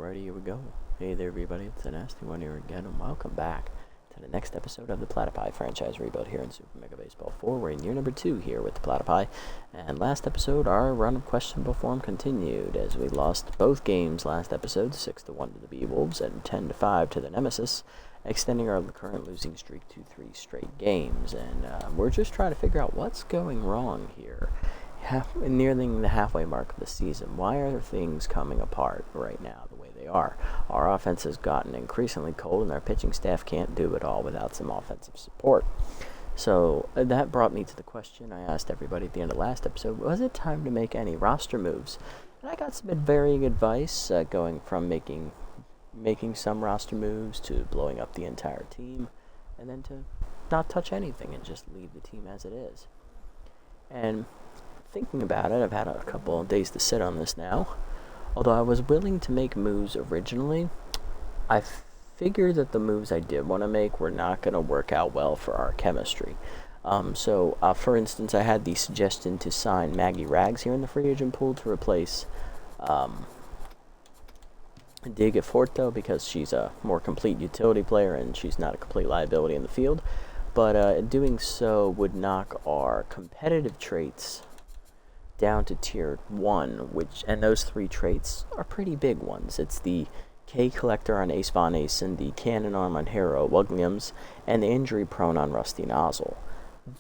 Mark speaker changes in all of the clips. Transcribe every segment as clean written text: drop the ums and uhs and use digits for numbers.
Speaker 1: Alrighty, here we go. Hey there, everybody. It's the Nasty One here again, and welcome back to the next episode of the Platypi franchise rebuild here in Super Mega Baseball 4. We're in year number 2 here with the Platypi, and last episode, our run of questionable form continued as we lost both games last episode, 6-1 to the Beewolves and 10-5 to the Nemesis, extending our current losing streak to 3 straight games. And we're just trying to figure out what's going wrong here. Nearing the halfway mark of the season, why are things coming apart right now the way they are? Our offense has gotten increasingly cold, and our pitching staff can't do it all without some offensive support. So that brought me to the question I asked everybody at the end of last episode: was it time to make any roster moves? And I got some varying advice, going from making some roster moves to blowing up the entire team, and then to not touch anything and just leave the team as it is. And thinking about it, I've had a couple of days to sit on this now. Although I was willing to make moves originally, I figured that the moves I did want to make were not going to work out well for our chemistry. For instance, I had the suggestion to sign Maggie Rags here in the free agent pool to replace Diga Forto, because she's a more complete utility player and she's not a complete liability in the field. But doing so would knock our competitive traits down to tier 1, and those 3 traits are pretty big ones. It's the K Collector on Ace Von Asen, the Cannon Arm on Hero Williams, and the Injury Prone on Rusty Nozzle.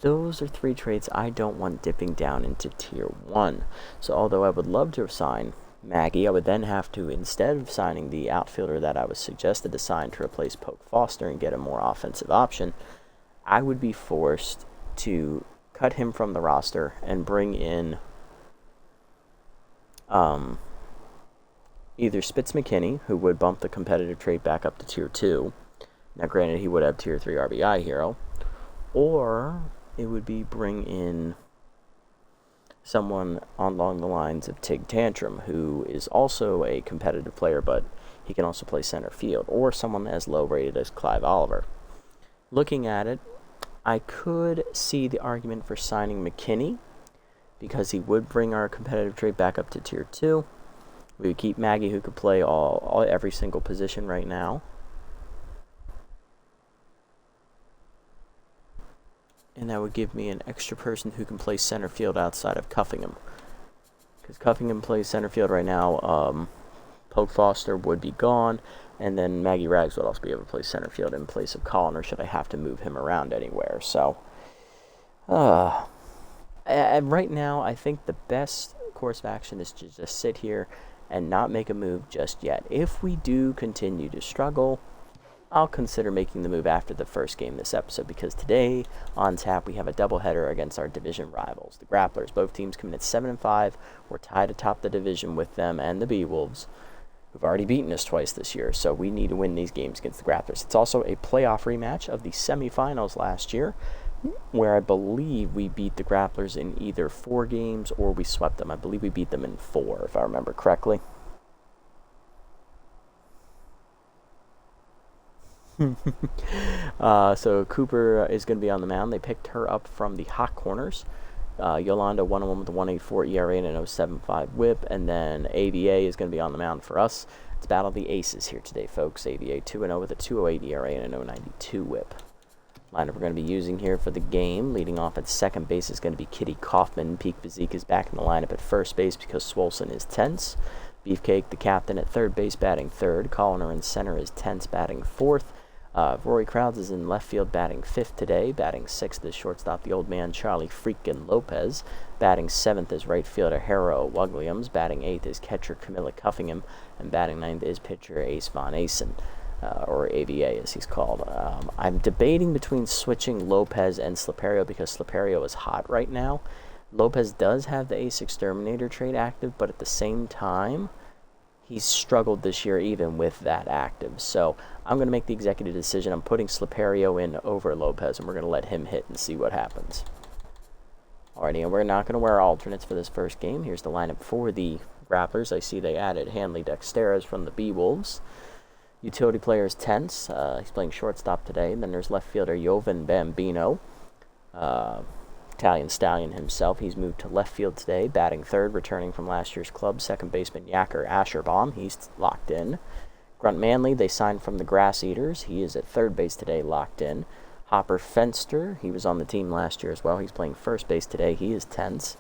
Speaker 1: Those are 3 traits I don't want dipping down into tier 1. So although I would love to sign Maggie, I would then have to, instead of signing the outfielder that I was suggested to sign to replace Poke Foster and get a more offensive option, I would be forced to cut him from the roster and bring in either Spitz McKinney, who would bump the competitive trait back up to tier 2. Now, granted, he would have tier 3 RBI hero. Or it would be bring in someone along the lines of Tig Tantrum, who is also a competitive player, but he can also play center field. Or someone as low rated as Clive Oliver. Looking at it, I could see the argument for signing McKinney, because he would bring our competitive trait back up to tier 2. We would keep Maggie, who could play every single position right now. And that would give me an extra person who can play center field outside of Cuffingham. Because Cuffingham plays center field right now. Poke Foster would be gone. And then Maggie Rags would also be able to play center field in place of Colin, or should I have to move him around anywhere. So, right now, I think the best course of action is to just sit here and not make a move just yet. If we do continue to struggle, I'll consider making the move after the first game this episode, because today on tap we have a doubleheader against our division rivals, the Grapplers. Both teams come in at 7-5. We're tied atop the division with them and the Beewolves, who've already beaten us twice this year, so we need to win these games against the Grapplers. It's also a playoff rematch of the semifinals last year, where I believe we beat the Grapplers in either 4 games or we swept them. I believe we beat them in 4, if I remember correctly. So Cooper is going to be on the mound. They picked her up from the hot corners. Yolanda 1-1 with a 1.84 ERA and an 0.75 whip. And then AVA is going to be on the mound for us. It's Battle of the Aces here today, folks. AVA 2-0 with a 2.08 ERA and an 0.92 whip. Lineup we're going to be using here for the game. Leading off at second base is going to be Kitty Kaufman. Peak Bazik is back in the lineup at first base because Swolson is tense. Beefcake, the captain, at third base, batting third. Colliner in center is tense, batting fourth. Rory Crowds is in left field, batting fifth today. Batting sixth is shortstop, the old man, Charlie freakin' Lopez. Batting seventh is right fielder, Hero Williams. Batting eighth is catcher, Camilla Cuffingham. And batting ninth is pitcher, Ace Von Asen. Or AVA as he's called. I'm debating between switching Lopez and Sliperio, because Sliperio is hot right now. Lopez does have the Ace Exterminator trait active, but at the same time, he's struggled this year even with that active. So I'm going to make the executive decision. I'm putting Sliperio in over Lopez, and we're going to let him hit and see what happens. Alrighty, and we're not going to wear alternates for this first game. Here's the lineup for the Grapplers. I see they added Hanley Dexteras from the Beewolves. Utility player is Tense. He's playing shortstop today. And then there's left fielder Jovan Bambino. Italian Stallion himself. He's moved to left field today, batting third, returning from last year's club. Second baseman Yacker Asherbaum, he's locked in. Grunt Manley, they signed from the Grass Eaters. He is at third base today, locked in. Hopper Fenster, he was on the team last year as well. He's playing first base today. He is tense.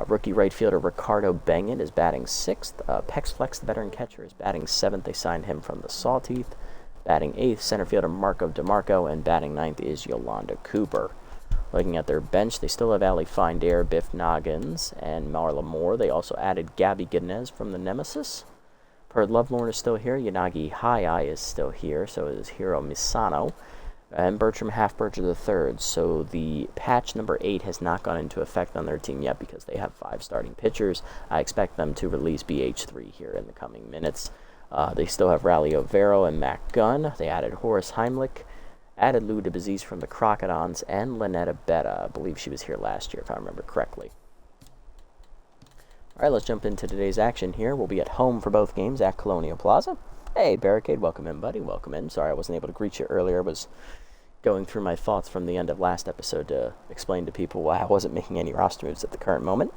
Speaker 1: Rookie right fielder Ricardo Bangett is batting sixth. Pex Flex, the veteran catcher, is batting seventh. They signed him from the Sawteeth. Batting eighth, center fielder Marco DeMarco, and batting ninth is Yolanda Cooper. Looking at their bench, they still have Ali Findair, Biff Noggins, and Marla Moore. They also added Gabby Guinness from the Nemesis. Perd Lovelorn is still here. Yanagi High is still here. So is Hiro Misano. And Bertram Halfberger III. So the patch number 8 has not gone into effect on their team yet because they have 5 starting pitchers. I expect them to release BH3 here in the coming minutes. They still have Rally Overo and Mac Gunn. They added Horace Heimlich. Added Lou DeBaziz from the Crocodons, and Lynetta Betta. I believe she was here last year, if I remember correctly. All right, let's jump into today's action here. We'll be at home for both games at Colonial Plaza. Hey, Barricade, welcome in, buddy. Welcome in. Sorry I wasn't able to greet you earlier. I was going through my thoughts from the end of last episode to explain to people why I wasn't making any roster moves at the current moment.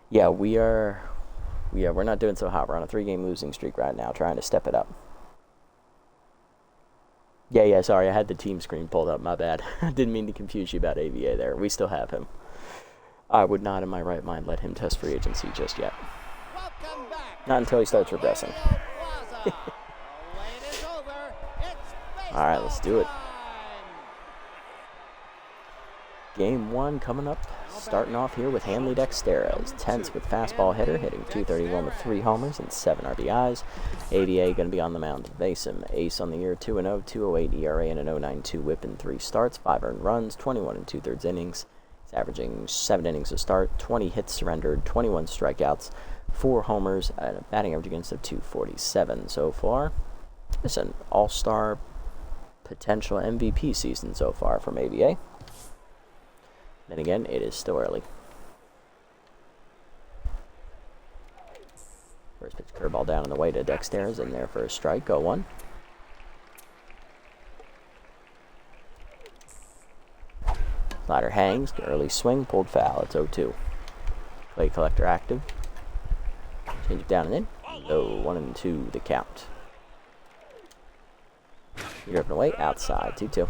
Speaker 1: Yeah, we're not doing so hot. We're on a 3-game losing streak right now, trying to step it up. Yeah, sorry, I had the team screen pulled up, my bad. Didn't mean to confuse you about AVA there. We still have him. I would not in my right mind let him test free agency just yet. Not until he starts regressing. Alright, let's do it. Game 1 coming up. Starting off here with Hanley Dexteras. Tense with fastball hitter, hitting .231 with 3 homers and 7 RBIs. ABA going to be on the mound to face him. Ace on the year, 2-0, 2.08 ERA, and an 0.92 whip in 3 starts. 5 earned runs, 21 2/3 innings. He's averaging 7 innings a start, 20 hits surrendered, 21 strikeouts, 4 homers, and a batting average against of .247 so far. It's an all-star potential MVP season so far from ABA. Then again, it is still early. First pitch curveball down on the way to Dexteras, in there for a strike, 0-1. Slider hangs, early swing, pulled foul, it's 0-2. Play collector active. Change it down and in. Low, 1-2 the count. You're up and away, outside, 2-2.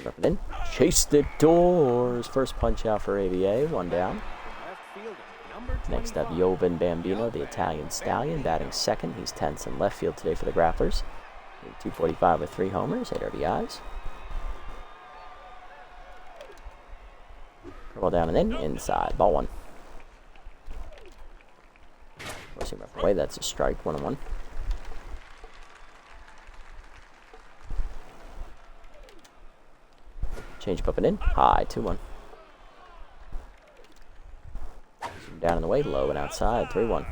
Speaker 1: Up and in. Chase the doors. First punch out for ABA. 1 down. Next up, Jovan Bambino, the Italian Stallion, batting second. He's tense in left field today for the Grapplers. 245 with 3 homers, 8 RBIs. Curveball down and in. Inside. Ball 1. Forcing up away. That's a strike. 1-1. Change up and in. High, 2-1. Down in the way, low and outside, 3-1.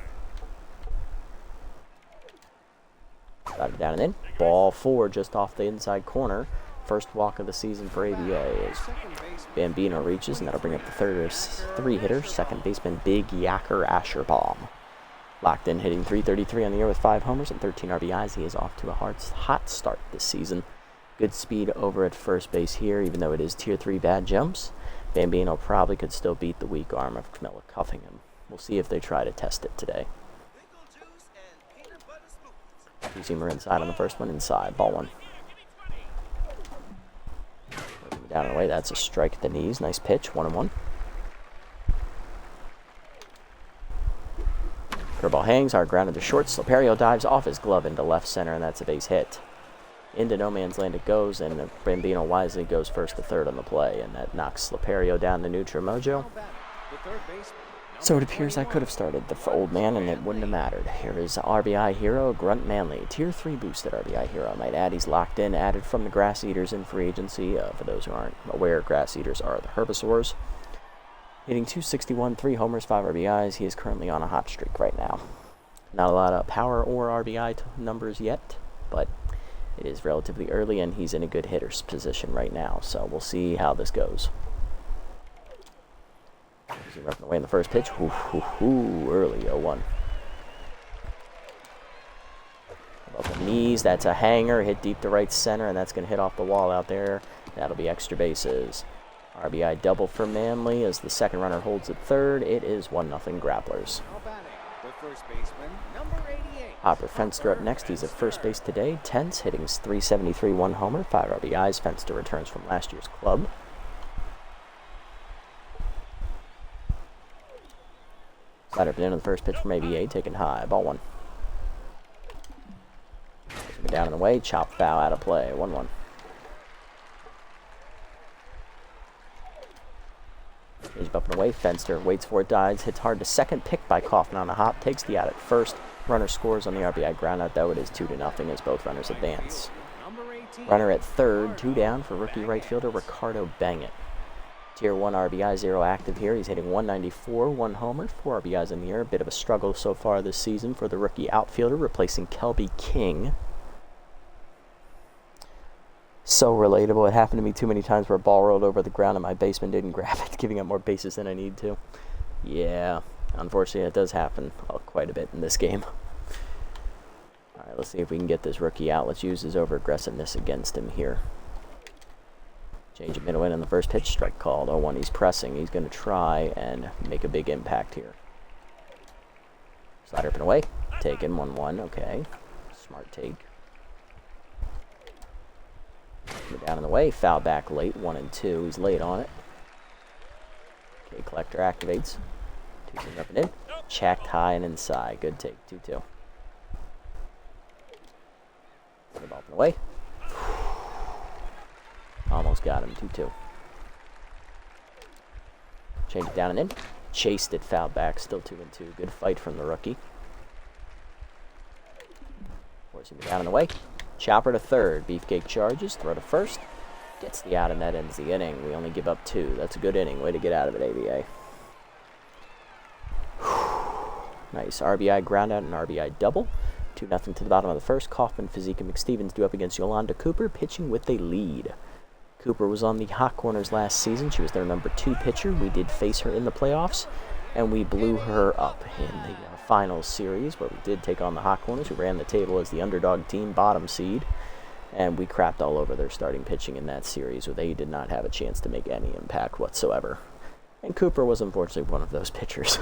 Speaker 1: Slider down and in. Ball 4 just off the inside corner. First walk of the season for ABA as Bambino reaches, and that'll bring up the third 3-hitter, second baseman Big Yacker Asherbaum. Locked in, hitting .333 on the year with 5 homers and 13 RBIs. He is off to a hot start this season. Good speed over at first base here, even though it is Tier 3 bad jumps. Bambino probably could still beat the weak arm of Camilla Cuffingham. We'll see if they try to test it today. Two-seamer inside on the first one, inside, ball 1. Down and away, that's a strike at the knees. Nice pitch, 1-1. Curveball hangs, hard grounded to short. Sloperio dives off his glove into left center, and that's a base hit. Into no man's land it goes, and Bambino wisely goes first to third on the play, and that knocks Sloperio down to neutral mojo. So it appears I could have started the old man, and it wouldn't have mattered. Here is RBI hero Grunt Manley, Tier 3 boosted RBI hero. I might add he's locked in, added from the Grass Eaters in free agency. For those who aren't aware, Grass Eaters are the herbivores. Hitting .261, 3 homers, 5 RBIs. He is currently on a hot streak right now. Not a lot of power or RBI numbers yet, but it is relatively early, and he's in a good hitter's position right now, so we'll see how this goes. He's roughing away in the first pitch. Early, 0-1. Above the knees, that's a hanger, hit deep to right center, and that's going to hit off the wall out there That'll be extra bases. RBI double for Manly as the second runner holds at third. It is 1-0 Grapplers. Hopper Fenster up next. He's at first base today. Tense, hitting 373, 1 homer, 5 RBIs. Fenster returns from last year's club. Slider up and in on the first pitch from ABA, taken high. Ball 1. Down and away, chop foul out of play. 1-1. He's up and away. Fenster waits for it, dives, hits hard to second, picked by Kaufman on a hop, takes the out at first. Runner scores on the RBI groundout, though. It is 2-0 as both runners advance. Runner at third, 2 down for rookie right fielder Ricardo Bangett. Tier 1 RBI, 0 active here. He's hitting 194, 1 homer, 4 RBIs in the air. A bit of a struggle so far this season for the rookie outfielder, replacing Kelby King. So relatable. It happened to me too many times where a ball rolled over the ground and my baseman didn't grab it, giving up more bases than I need to. Yeah, unfortunately it does happen quite a bit in this game. Alright, let's see if we can get this rookie out. Let's use his over-aggressiveness against him here. Change of middle in on the first pitch, strike called. 0-1, he's pressing. He's going to try and make a big impact here. Slider up and away. Taken, 1-1, okay. Smart take. Down in the way, foul back late, 1-2. He's late on it. Okay, collector activates. 2-2 up and in. Checked high and inside. Good take, 2-2. Put the ball up and away. Almost got him, 2-2. Change it down and in. Chased it, foul back, still 2-2. Good fight from the rookie. Forcing it down in the way. Chopper to third. Beefcake charges. Throw to first. Gets the out, and that ends the inning. We only give up 2. That's a good inning. Way to get out of it, ABA. Nice. RBI groundout and RBI double. 2-0 to the bottom of the first. Kaufman, Fizika, and McStevens do up against Yolanda Cooper, pitching with a lead. Cooper was on the Hot Corners last season. She was their number 2 pitcher. We did face her in the playoffs, and we blew her up in the finals series, where we did take on the Hot Corners, who ran the table as the underdog team, bottom seed, and we crapped all over their starting pitching in that series, where they did not have a chance to make any impact whatsoever. And Cooper was unfortunately one of those pitchers.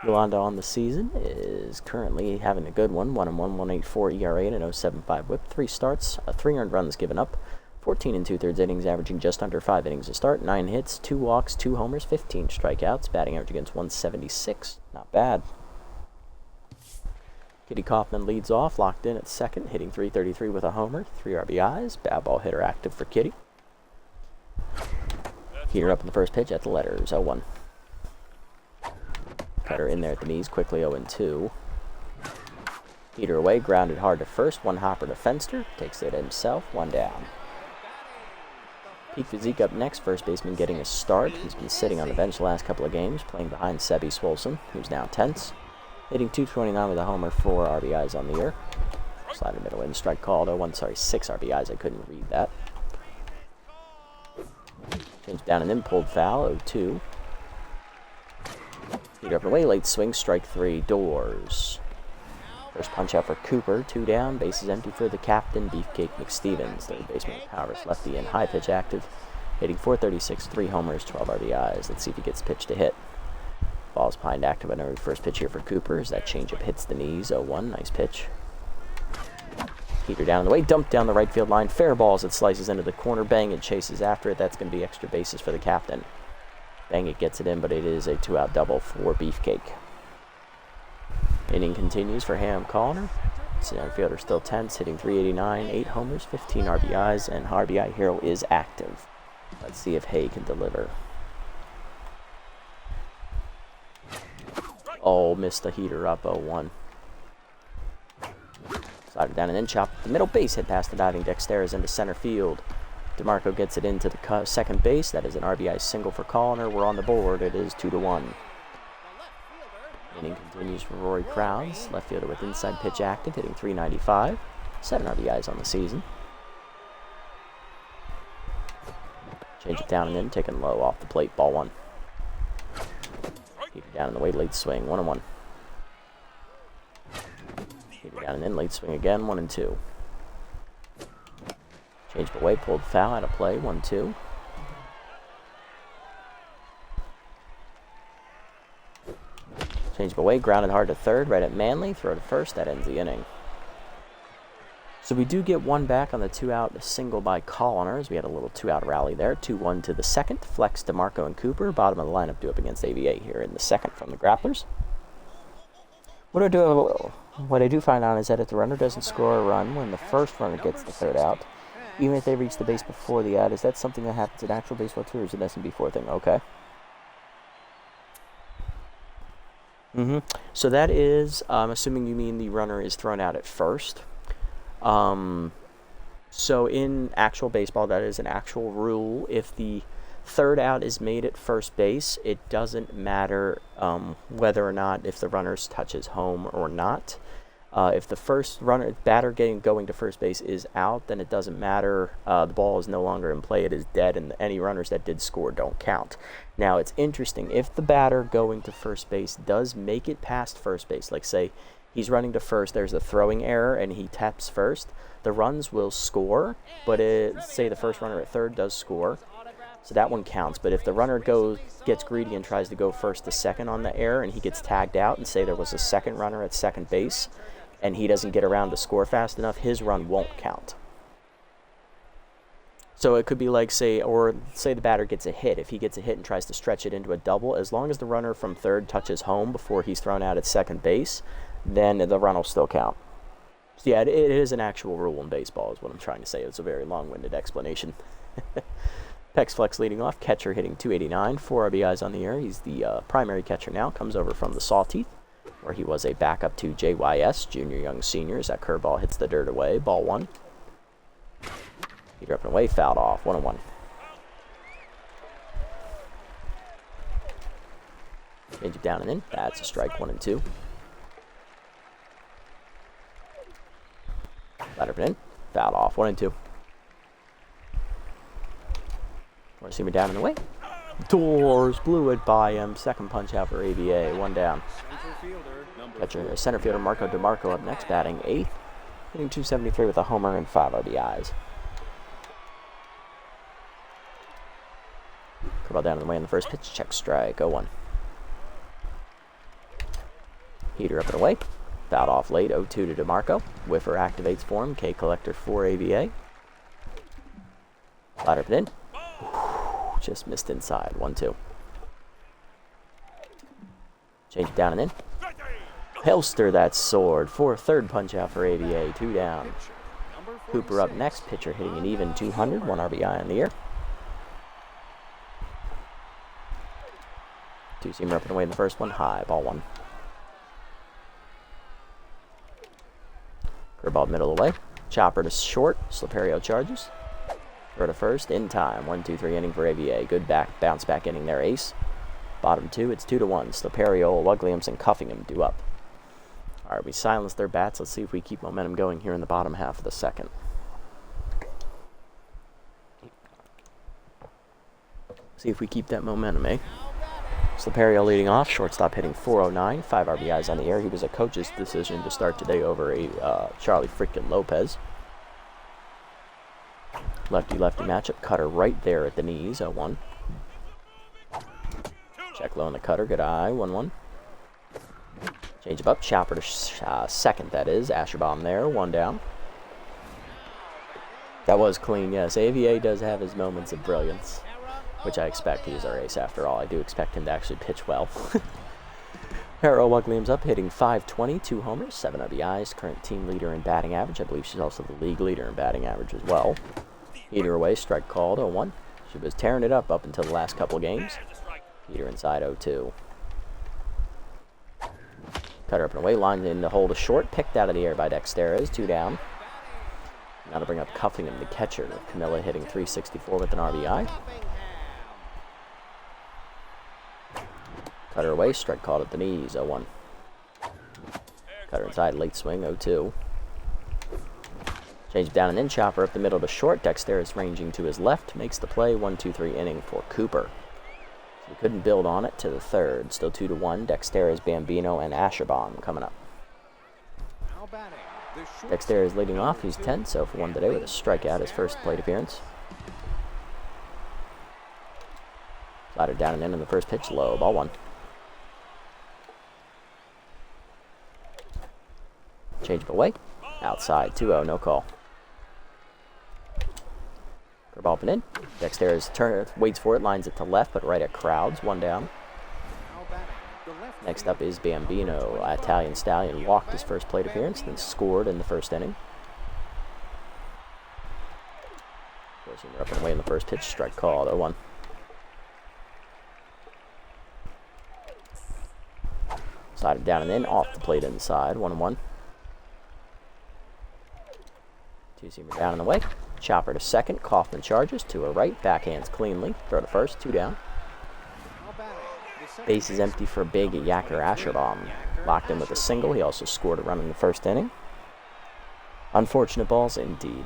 Speaker 1: Yolanda on the season is currently having a good one. 1-1, 1.84 ERA and an 0.75 WHIP. 3 starts, 3 earned runs given up. 14 2/3 innings, averaging just under 5 innings a start. 9 hits, 2 walks, 2 homers, 15 strikeouts. Batting average against 176. Not bad. Kitty Kaufman leads off, locked in at second, hitting 333 with a homer, 3 RBIs. Bad ball hitter active for Kitty. Heater up in the first pitch at the letters, 0-1. Cutter in there at the knees, quickly 0-2. Heater away, grounded hard to first. 1 hopper to Fenster, takes it himself, 1 down. Pete Fizik up next, first baseman getting a start. He's been sitting on the bench the last couple of games, playing behind Sebi Swolson, who's now tense. Hitting 229 with a homer, 4 RBIs on the year. Slider middle in, strike called. 6 RBIs, I couldn't read that. Change down and in, pulled foul, 0-2. Heater up and away, late swing, strike 3, Doors. First punch out for Cooper, 2 down, bases empty for the captain, Beefcake McStevens. Third baseman Powers, lefty and high pitch active, hitting 436, 3 homers, 12 RBIs. Let's see if he gets pitch to hit. Ball's pined active. I know first pitch here for Cooper as that changeup hits the knees, 0-1, nice pitch. Heater down in the way, dumped down the right field line, fair ball as it slices into the corner, Bang and chases after it. That's going to be extra bases for the captain. Bang it gets it in, but it is a 2-out double for Beefcake. Inning continues for Ham Connor. Center fielder still tense, hitting 389, 8 homers, 15 RBIs, and RBI hero is active. Let's see if Hay can deliver. Oh, missed the heater up, 0-1. Slider down and in, chop the middle, base hit past the diving Dexteras into center field. DeMarco gets it into the second base. That is an RBI single for Connor. We're on the board. It is 2-1. Inning continues for Rory Crowns, left fielder with inside pitch active, hitting 395, 7 RBIs on the season. Change it down and in, taken low off the plate, ball 1. Heater down in the way, late swing, 1-1. Heater down and in, late swing again, 1-2. Changed away, pulled foul, out of play, 1-2. Changed away, grounded hard to third, right at Manley, throw to first, that ends the inning. So we do get one back on the 2-out single by Colliners. We had a little 2-out rally there. 2-1 to the second. Flex, DeMarco, and Cooper. Bottom of the lineup due up against AVA here in the second from the Grapplers. What I do find out is that if the runner doesn't score a run when the first runner gets the third out, even if they reach the base before the out, is that something that happens in actual baseball too, or is it an SMB4 thing? Okay. So that is, I'm assuming you mean the runner is thrown out at first. So in actual baseball, that is an actual rule. If the third out is made at first base, it doesn't matter whether or not if the runner touches home or not. If the first batter going to first base is out, then it doesn't matter. The ball is no longer in play. It is dead, and any runners that did score don't count. Now, it's interesting. If the batter going to first base does make it past first base, like say he's running to first, there's a throwing error, and he taps first, the runs will score, but say the first runner at third does score, so that one counts. But if the runner gets greedy and tries to go first to second on the error, and he gets tagged out, and say there was a second runner at second base, and he doesn't get around to score fast enough, his run won't count. So it could be like, say the batter gets a hit. If he gets a hit and tries to stretch it into a double, as long as the runner from third touches home before he's thrown out at second base, then the run will still count. So yeah, it is an actual rule in baseball is what I'm trying to say. It's a very long-winded explanation. Pex Flex leading off, catcher hitting 289, 4 RBIs on the year. He's the primary catcher now, comes over from the Sawteeth, where he was a backup to JYS, junior, young, senior, as that curveball hits the dirt away. Ball one. Heater up and away, fouled off, 1-1. Change it down and in. That's a strike, 1-2. Ladder in, fouled off, 1-2. Want to see me down and away? Doors blew it by him. Second punch out for AVA, 1 down. Catcher, center fielder Marco DeMarco up next, batting 8th, hitting 273 with a homer and 5 RBIs. Curveball down and away in the first pitch, check strike, 0-1. Heater up and away, fouled off late, 0-2 to DeMarco. Whiffer activates for him, K collector for AVA. Ladder in. Just missed inside, 1-2. Change it down and in. Helster that sword for third punch out for AVA, 2 down. Cooper up next, pitcher hitting an even 200, 1 RBI in the year. Two-seamer up and away in the first one, high, ball 1. Curveball middle away, chopper to short, Sliperio charges. Throw to first, in time, 1-2-3 inning for AVA. Good bounce back inning there, ace. Bottom 2, it's 2-1. Sliperio, Williamson cuffing him, due up. All right, we silenced their bats. Let's see if we keep momentum going here in the bottom half of the second. See if we keep that momentum, eh? Sliperio leading off, shortstop hitting 409, 5 RBIs on the air. He was a coach's decision to start today over Charlie freaking Lopez. Lefty-lefty matchup, cutter right there at the knees, 0-1. Check low on the cutter, good eye, 1-1. Change him up, chopper to second, that is. Asherbaum there, 1 down. That was clean, yes. AVA does have his moments of brilliance, which I expect. He is our ace after all. I do expect him to actually pitch well. Harold Williams up, hitting .520, 2 homers, 7 RBIs, current team leader in batting average. I believe she's also the league leader in batting average as well. Heater away, strike called, 0-1. She was tearing it up until the last couple of games. Heater inside, 0-2. Cutter up and away, lined in the hole to short, picked out of the air by Dexteres, 2 down. Now to bring up Cufflingham, the catcher. Camilla hitting .364 with an RBI. Cutter away, strike called at the knees, 0-1. Cutter inside, late swing, 0-2. Change down and in, chopper up the middle to short. Dexteres ranging to his left, makes the play, 1-2-3 inning for Cooper. So we couldn't build on it to the third. Still 2-1. Dexteres, Bambino, and Asherbaum coming up. Dexter is leading off. He's 10, so for one today with a strikeout, his first plate appearance. Slider down and in the first pitch, low, ball 1. Change away. Outside, 2-0, no call. Curveball up and in. Dexter waits for it, lines it to left, but right at Crowds, 1 down. Next up is Bambino. Italian Stallion walked his first plate appearance, then scored in the first inning. Forcing her up and away in the first pitch, strike called, 0-1. Slider down and in, off the plate inside, 1-1. Two-seamer down and away. Chopper to second. Kaufman charges to her right. Backhands cleanly. Throw to first. 2 down. Base is empty for big Yacker Asherbaum. Locked in with a single. He also scored a run in the first inning. Unfortunate balls indeed.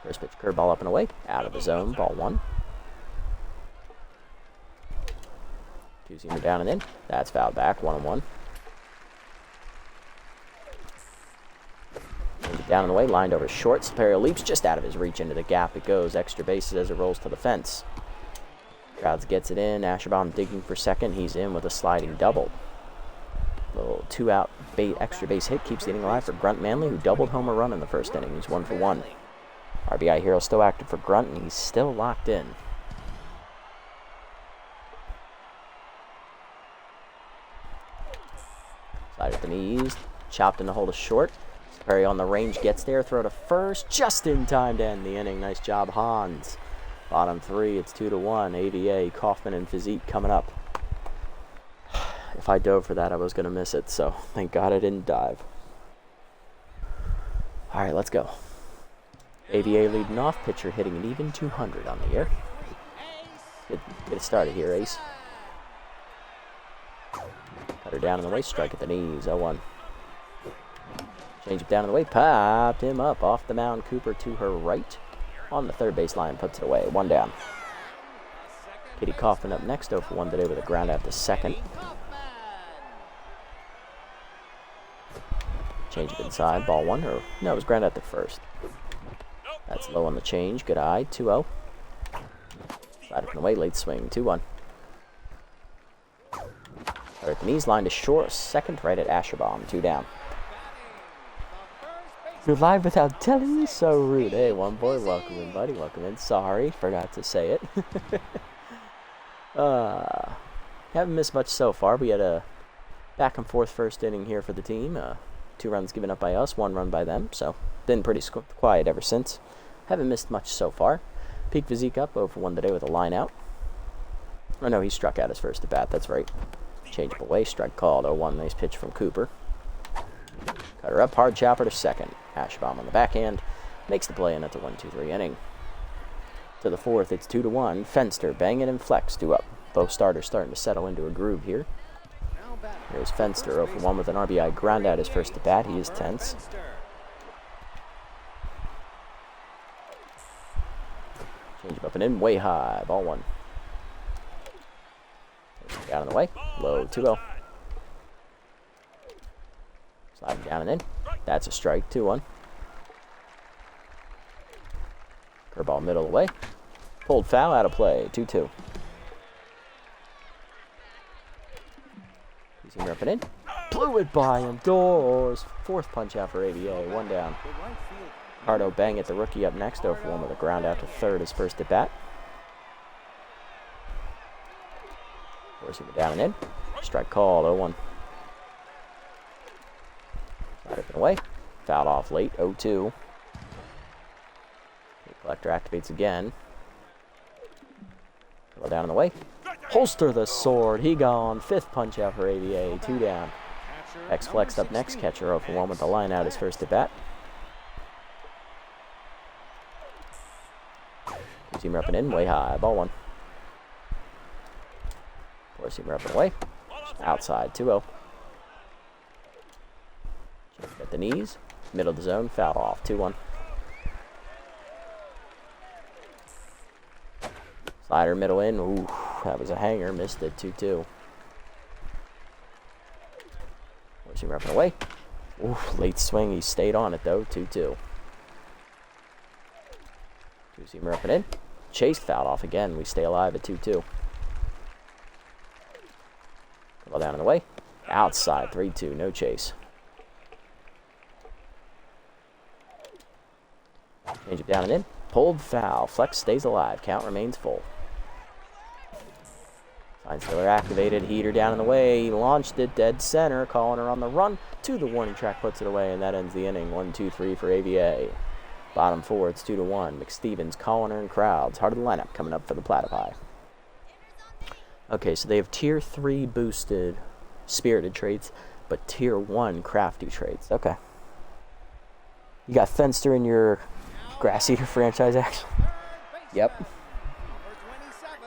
Speaker 1: First pitch curveball up and away. Out of the zone. Ball 1. Two-seamer down and in. That's fouled back. 1-1. Down and away, lined over short. Superior leaps just out of his reach into the gap. It goes. Extra bases as it rolls to the fence. Crowds gets it in. Asherbaum digging for second. He's in with a sliding double. Little 2-out extra base hit keeps the inning alive for Grunt Manley, who doubled home a run in the first inning. He's 1 for 1. RBI hero still active for Grunt, and he's still locked in. Slide at the knees. Chopped in the hole to short. Perry on the range gets there, throw to first, just in time to end the inning. Nice job, Hans. Bottom 3, it's 2-1. AVA, Kaufman, and Physique coming up. If I dove for that, I was going to miss it, so thank God I didn't dive. All right, let's go. AVA leading off, pitcher hitting an even 200 on the year. Get it started here, Ace. Cut her down in the way, strike at the knees, 0-1. Change it down in the way, popped him up off the mound. Cooper to her right on the third base line, puts it away, 1 down. Kitty Kaufman up next, 0 for 1 today with a ground out to second. Change it inside, ball 1, or no, it was ground out to first. That's low on the change, good eye, 2-0. Slide up and away, late swing, 2-1. At the knees, line to short, second, right at Asherbaum, 2 down. You're live without telling me, so rude. Hey, one boy, welcome in, buddy. Welcome in. Sorry, forgot to say it. Haven't missed much so far. We had a back and forth first inning here for the team. 2 runs given up by us, 1 run by them. So, been pretty quiet ever since. Haven't missed much so far. Peak Physique up, 0 for 1 today with a line out. Oh no, he struck out his first at bat. That's right. Change up away, strike called. 0-1, nice pitch from Cooper. Cut her up, hard chopper to second. Asherbaum on the backhand makes the play, and that's a 1-2-3 inning. To the 4th, it's 2-1. Fenster banging and Flex 2 up. Both starters starting to settle into a groove here. Here's Fenster, 0 for 1 with an RBI ground out his first at bat. He is tense. Change up and in, way high, ball 1. Down in the way, low, 2-0. Slide down and in. That's a strike, 2-1. Curveball middle away. Pulled foul, out of play, 2-2. He's up and in. Blew it by him, doors. 4th punch out for AVA, 1 down. Ricardo bang at the rookie up next, 0 for 1 with a ground out to third, his first at bat. Forcing it down and in. Strike called, 0-1. Slide up and away. Fouled off late, 0-2. Collector activates again. Go down in the way. Holster the sword. He gone. 5th punch out for AVA. 2 down. X flexed up next. Catcher 0 for 1 with the line out his first at bat. Two-seamer up and in. Way high. Ball 1. Four-seamer up and away. Outside. 2-0. At the knees. Middle of the zone. Foul off. 2-1. Slider middle in. Ooh, that was a hanger. Missed it. 2-2. Two-seamer up and away. Oof, late swing. He stayed on it, though. 2-2. Two-seamer up and in. Chase fouled off again. We stay alive at 2-2. Ball down and away. Outside. 3-2. No chase. Change it down and in. Pulled foul. Flex stays alive. Count remains full. Sign Stealer activated. Heater down in the way. He launched it dead center. Calling her on the run to the warning track. Puts it away, and that ends the inning. 1-2-3 for AVA. Bottom four. It's 2-1. McStevens calling her in crowds. Heart of the lineup coming up for the Platypi. Okay, so they have Tier 3 boosted spirited traits, but Tier 1 crafty traits. Okay. You got Fenster in your Grass Eater franchise, actually. Yep.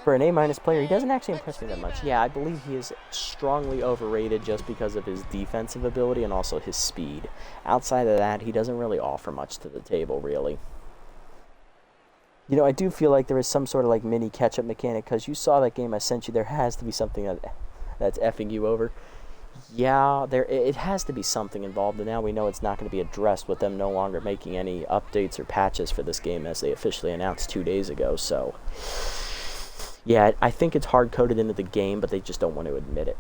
Speaker 1: For an A- player, he doesn't actually impress me that much. Yeah, I believe he is strongly overrated just because of his defensive ability and also his speed. Outside of that, he doesn't really offer much to the table, really. You know, I do feel like there is some sort of like mini catch-up mechanic, because you saw that game I sent you. There has to be something that's effing you over. Yeah, it has to be something involved, and now we know it's not going to be addressed with them no longer making any updates or patches for this game as they officially announced 2 days ago. So, yeah, I think it's hard-coded into the game, but they just don't want to admit it,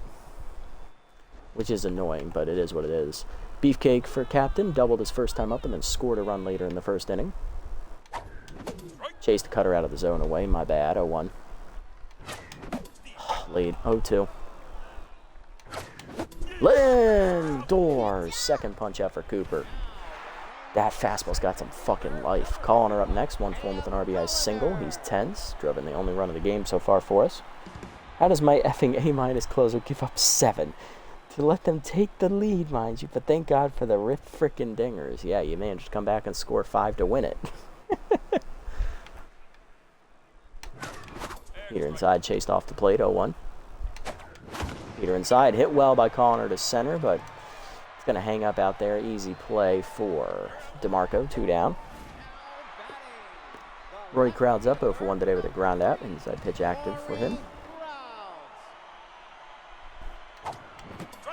Speaker 1: which is annoying, but it is what it is. Beefcake for captain, doubled his first time up and then scored a run later in the first inning. Chased the cutter out of the zone away. My bad. 0-1. Lead. 0-2. Lindors. Second punch out for Cooper. That fastball's got some fucking life. Calling her up next. 1-4 with an RBI single. He's tense. Driven the only run of the game so far for us. How does my effing A- closer give up 7? To let them take the lead, mind you. But thank God for the rip frickin' dingers. Yeah, you managed to come back and score 5 to win it. Peter inside, chased off the plate, 0-1. Peter inside, hit well by calling her to center, but it's going to hang up out there. Easy play for DeMarco, 2 down. Rory crowds up, 0-1 today with a ground out. Inside pitch active for him.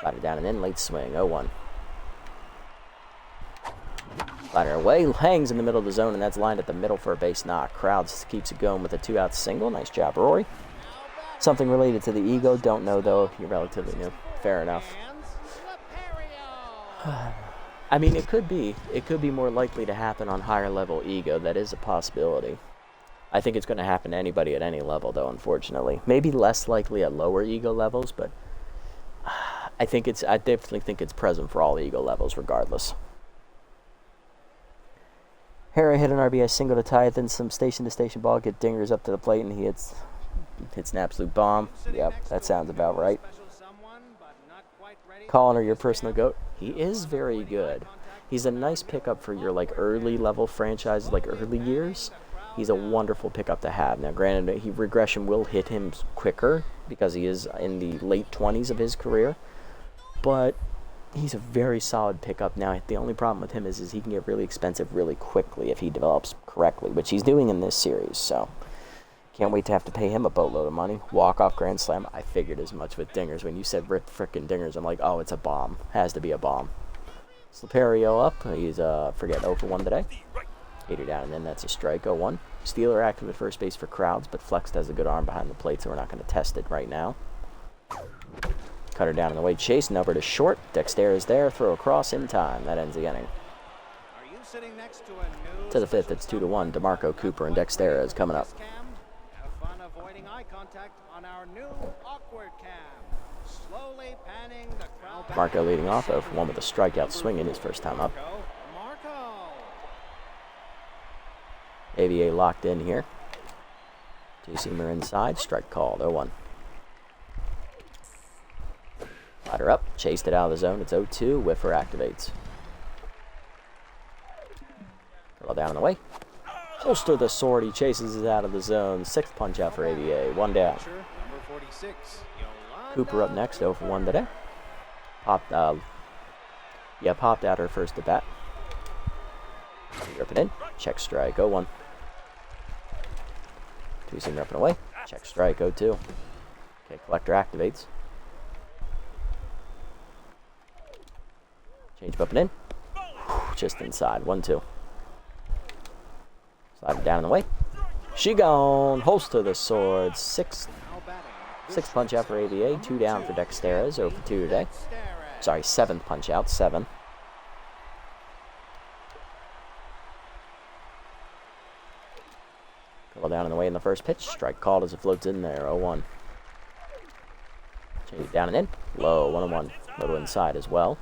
Speaker 1: Slider down and in, late swing, 0-1. Slider away, hangs in the middle of the zone, and that's lined at the middle for a base knock. Crowds keeps it going with a 2-out single. Nice job, Rory. Something related to the ego, don't know though. You're relatively new. Fair enough. I mean, it could be more likely to happen on higher level ego. That is a possibility. I think it's going to happen to anybody at any level, though, unfortunately. Maybe less likely at lower ego levels, but I definitely think it's present for all ego levels, regardless. Harry hit an RBI single to tie it, then some station-to-station ball, get dingers up to the plate, and he hits an absolute bomb. Yep, that sounds about right. Calling her your personal GOAT. He is very good. He's a nice pickup for your like early level franchises, like early years. He's a wonderful pickup to have. Now, granted, regression will hit him quicker because he is in the late 20s of his career, but he's a very solid pickup. Now, the only problem with him is he can get really expensive really quickly if he develops correctly, which he's doing in this series, so can't wait to have to pay him a boatload of money. Walk-off grand slam. I figured as much with dingers. When you said rip frickin' dingers, I'm like, oh, it's a bomb. Has to be a bomb. Slaperio up. He's, 0-for-1 today. Hater down, and then that's a strike. 0-1. Steeler active at first base for crowds, but Flex has a good arm behind the plate, so we're not going to test it right now. Cutter down in the way. Chase, number to short. Dexter is there. Throw across in time. That ends the inning. To the fifth, it's 2-1. DeMarco, Cooper, and Dexter is coming up.
Speaker 2: Have fun avoiding eye contact on our new awkward cam. Slowly panning the crowd.
Speaker 1: Marco leading off, 0-for-1 with a strikeout swing in his first time up. AVA locked in here. Two-seamer inside. Strike called. 0-1. Slider up. Chased it out of the zone. It's 0-2. Whiffer activates. Curl down in the way. Holster the sword. He chases it out of the zone. 6th punch out for AVA. 1 down. Cooper up next. 0-for-1 today. Popped out her first at bat. Rip it in. Check strike. 0-1. Two-seamer up and away. Check strike. 0-2. Okay, collector activates. Change up and in. Just inside. 1-2. Slide it down and away. She gone. Holster the sword. Six punch out for AVA. 2 down for Dexteras. 0 for 2 today. Sorry, 7th punch out. 7. Curl down and away in the first pitch. Strike called as it floats in there. 0-1. Change it down and in. Low. 1-1. Low to inside as well.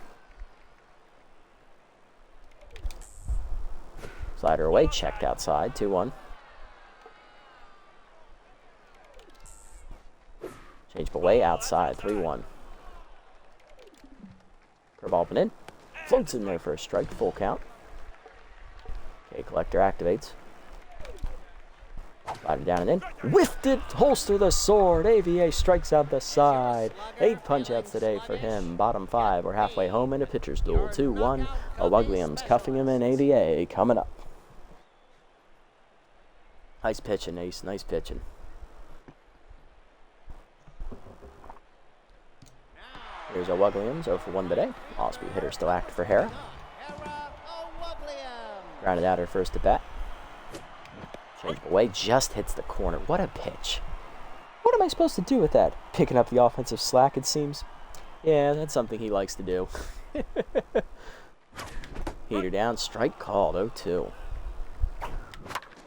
Speaker 1: Slider away. Checked outside. 2-1. Change away outside. 3-1. Curveball up and in. Floats in there for a strike. Full count. Okay, collector activates. Slide it down and in. Whiffed it. Holster the sword. AVA strikes out the side. 8 punch outs today for him. Bottom 5. We're halfway home in a pitcher's duel. 2-1. Williams cuffing him in. AVA coming up. Nice pitching, Ace. Nice pitching. Here's Williams. 0 for 1 today. Off-speed hitter still active for Hera. Grounded out her first at bat. Change away. Just hits the corner. What a pitch. What am I supposed to do with that? Picking up the offensive slack, it seems. Yeah, that's something he likes to do. Heater down. Strike called. 0-2.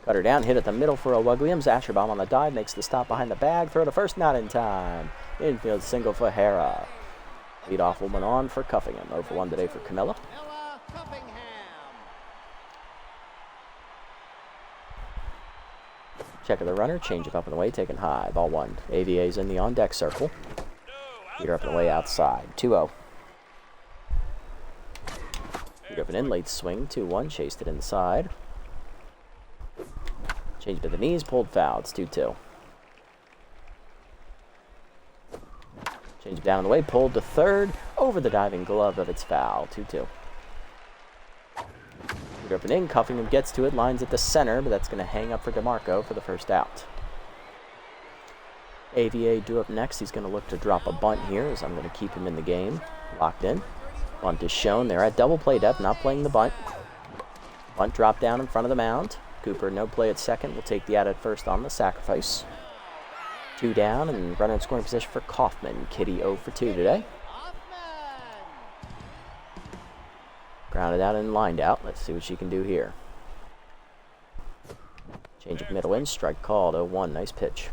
Speaker 1: Cutter down, hit at the middle for Williams. Asherbomb on the dive, makes the stop behind the bag. Throw to first, not in time. Infield single for Hera. Leadoff woman on for Cuffingham. 0 for 1 today for Camilla. Check of the runner, change it up and away, taken high. Ball 1. AVA's in the on-deck circle. Heater up and away outside. 2-0. Heater up and in, late swing. 2-1, chased it inside. Change to the knees, pulled foul. It's 2-2. Change down and away, pulled to third, over the diving glove of its foul. 2-2. Up and in, Cuffingham gets to it, lines at the center, but that's going to hang up for DeMarco for the first out. AVA due up next. He's going to look to drop a bunt here, as I'm going to keep him in the game. Locked in. Bunt is shown. They're at double play depth, not playing the bunt. Bunt drop down in front of the mound. Cooper, no play at second, will take the out at first on the sacrifice. 2 down, and runner in scoring position for Kaufman. Kitty 0 for 2 today. Grounded out and lined out. Let's see what she can do here. Change of middle in, strike called. 0-1, nice pitch.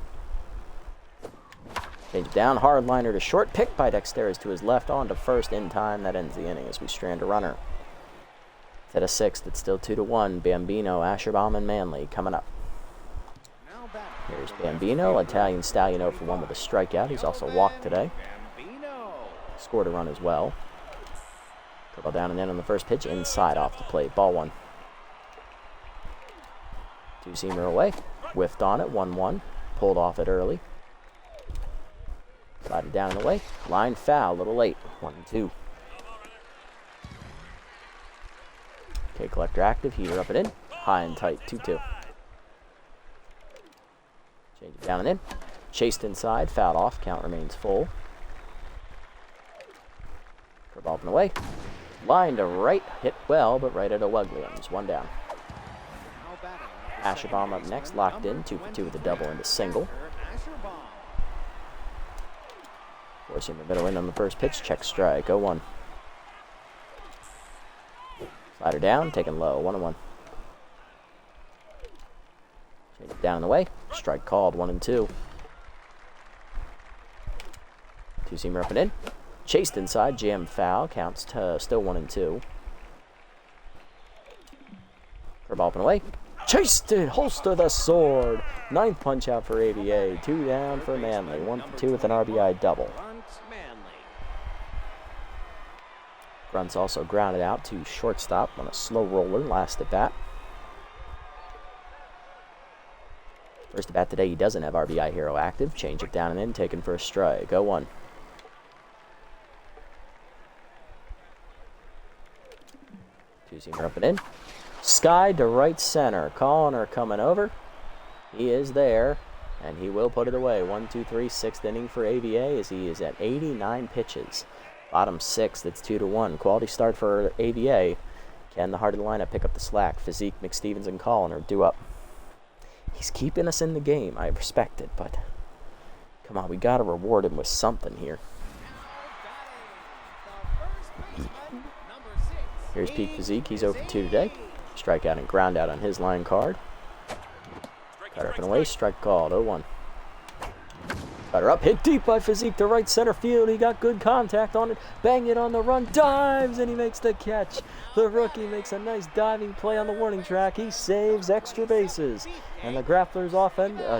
Speaker 1: Change it down, hard liner to short. Pick by Dexteras to his left, on to first in time. That ends the inning as we strand a runner. At a 6th, it's still 2-1. Bambino, Asherbomb, and Manley coming up. Here's Bambino, Italian Stallion 0 for 1 with a strikeout. He's also walked today. Scored a run as well. Curveball down and in on the first pitch, inside off the plate. Ball 1. 2-seamer away. Whiffed on it, 1-1. Pulled off it early. Slide it down and away. Line foul, a little late. 1-2. Okay, collector active, heater up and in. High and tight, 2-2. Change it down and in. Chased inside, fouled off, count remains full. Curveball up and away. Line to right, hit well, but right at Williams. 1 down. Asherbomb up next, locked in, 2 for 2 with a double and a single. Forcing the middle in on the first pitch, check strike, 0-1. Slider down, taken low, 1-1. Change it down and away. Strike called, 1-2. 2-seamer up and in. Chased inside, jam foul, counts to still 1-2. Curveball up and away. Chased it, holster the sword. 9th punch out for AVA, 2 down for Manley, 1 for 2 with an RBI double. Grunt's also grounded out to shortstop on a slow roller last at bat. First at bat today, he doesn't have RBI Hero active. Change it down and in, taken for a strike. 0-1. Two-seamer up and in. Sky to right center. Calling her coming over. He is there, and he will put it away. 1, 2, 3, 6th inning for AVA as he is at 89 pitches. Bottom 6, that's 2-1. Quality start for AVA. Can the heart of the lineup pick up the slack? Physique, McStevens, and Collin due up. He's keeping us in the game. I respect it, but come on, we got to reward him with something here. Here's Peak Physique. He's 0 for 2 today. Strikeout and ground out on his line card. Cutter up and away. Strike called. 0-1. Cutter up. Hit deep by Physique to right center field. He got good contact on it. Bang it on the run. Dives and he makes the catch. The rookie makes a nice diving play on the warning track. He saves extra bases. And the Grapplers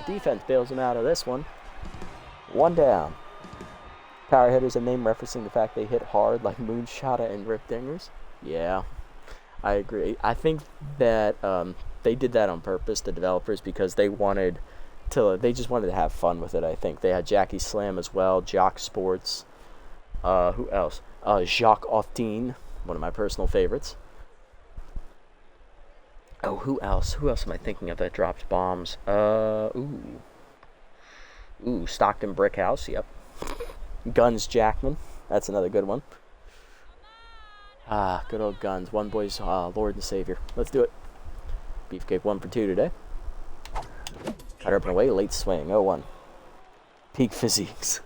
Speaker 1: defense bails him out of this one. 1 down. Power hitters, a name referencing the fact they hit hard like Moonshot and Rip Dingers. Yeah, I agree. I think that they did that on purpose, the developers, because they just wanted to have fun with it, I think. They had Jackie Slam as well, Jock Sports, who else? Jacques Oftin, one of my personal favorites. Oh, who else? Who else am I thinking of that dropped bombs? Stockton Brickhouse, yep. Guns Jackman, that's another good one. Good old Guns. One boy's Lord and Savior. Let's do it. Beefcake 1 for 2 today. Cutter up and away. Late swing. 0-1. Peak Physiques.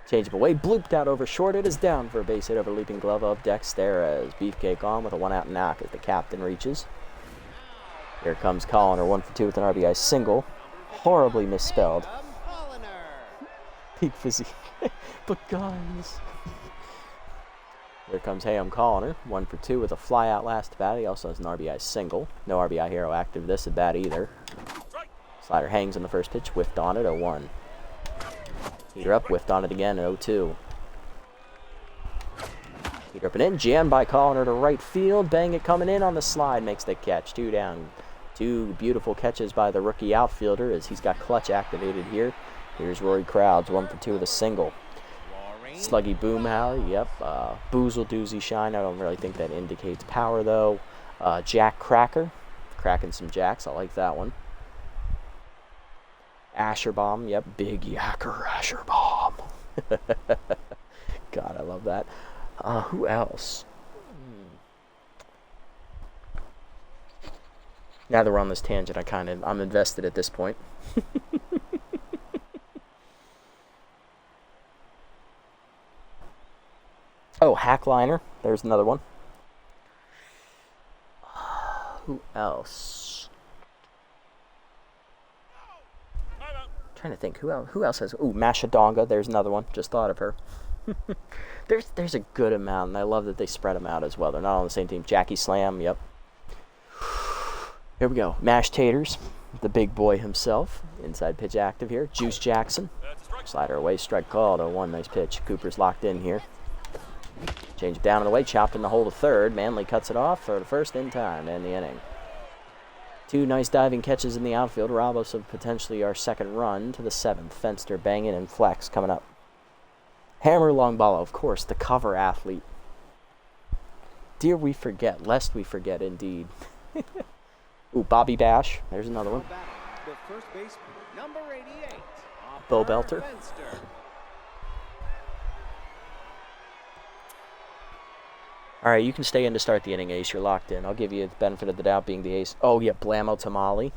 Speaker 1: Change up away. Blooped out over short. It is down for a base hit over leaping glove of Dexter as Beefcake on with a 1-out knock as the captain reaches. Here comes Colliner. 1 for 2 with an RBI single. Horribly misspelled. Peak Physique. But guys. Here comes Hayam Colliner, 1 for 2 with a fly out last bat. He also has an RBI single. No RBI hero active this at bat either. Slider hangs on the first pitch, whiffed on it, 0-1. Heater up, whiffed on it again, 0-2. Heater up and in, jammed by Colliner to right field. Bang it coming in on the slide, makes the catch. 2 down. 2 beautiful catches by the rookie outfielder as he's got clutch activated here. Here's Rory Crowds, 1 for 2 with a single. Sluggy Boomhauer, yep. Boozle Doozy Shine, I don't really think that indicates power though. Jack Cracker, cracking some jacks, I like that one. Asher Bomb, yep. Big Yacker Asher Bomb. God, I love that. Who else? Now that we're on this tangent, I'm invested at this point. Oh, Hackliner. There's another one. Who else? Trying to think. Who else has? Ooh, Mashadonga. There's another one. Just thought of her. There's a good amount, and I love that they spread them out as well. They're not on the same team. Jackie Slam. Yep. Here we go. Mash Taters. The big boy himself. Inside pitch active here. Juice Jackson. Slider away. Strike called. 0-1. Nice pitch. Cooper's locked in here. Change it down and away, chopped in the hole to third. Manley cuts it off for the first in time and the inning. 2 nice diving catches in the outfield rob us of potentially our second run to the 7th. Fenster banging and Flex coming up. Hammer long ball, of course, the cover athlete. Dear we forget, lest we forget indeed. Ooh, Bobby Bash. There's another one. Bo Belter. All right, you can stay in to start the inning, Ace. You're locked in. I'll give you the benefit of the doubt being the ace. Oh, yeah, Blammo Tamale.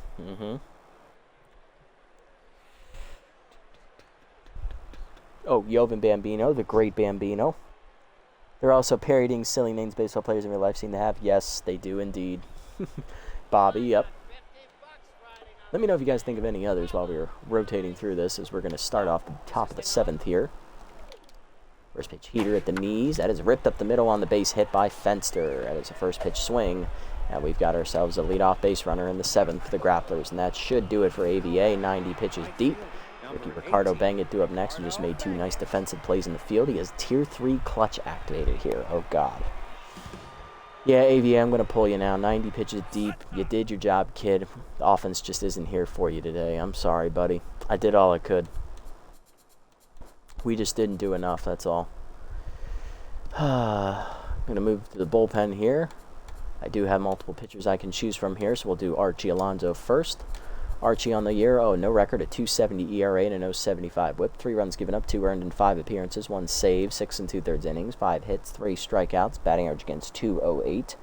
Speaker 1: Oh, Jovan Bambino, the great Bambino. They're also parodying silly names baseball players in real life seem to have. Yes, they do indeed. Bobby, yep. Let me know if you guys think of any others while we're rotating through this as we're going to start off the top of the 7th here. First pitch heater at the knees. That is ripped up the middle on the base hit by Fenster. That is a first pitch swing. And we've got ourselves a leadoff base runner in the 7th for the Grapplers. And that should do it for AVA. 90 pitches deep. Ricky Ricardo Bangit due up next, who just made 2 nice defensive plays in the field. He has Tier 3 clutch activated here. Oh, God. Yeah, AVA, I'm going to pull you now. 90 pitches deep. You did your job, kid. The offense just isn't here for you today. I'm sorry, buddy. I did all I could. We just didn't do enough, that's all. I'm going to move to the bullpen here. I do have multiple pitchers I can choose from here, so we'll do Archie Alonso first. Archie on the year, no record, a 2.70 ERA and a 0.75 whip. 3 runs given up, 2 earned in 5 appearances, 1 save, 6 2/3 innings, 5 hits, 3 strikeouts, batting average against .208.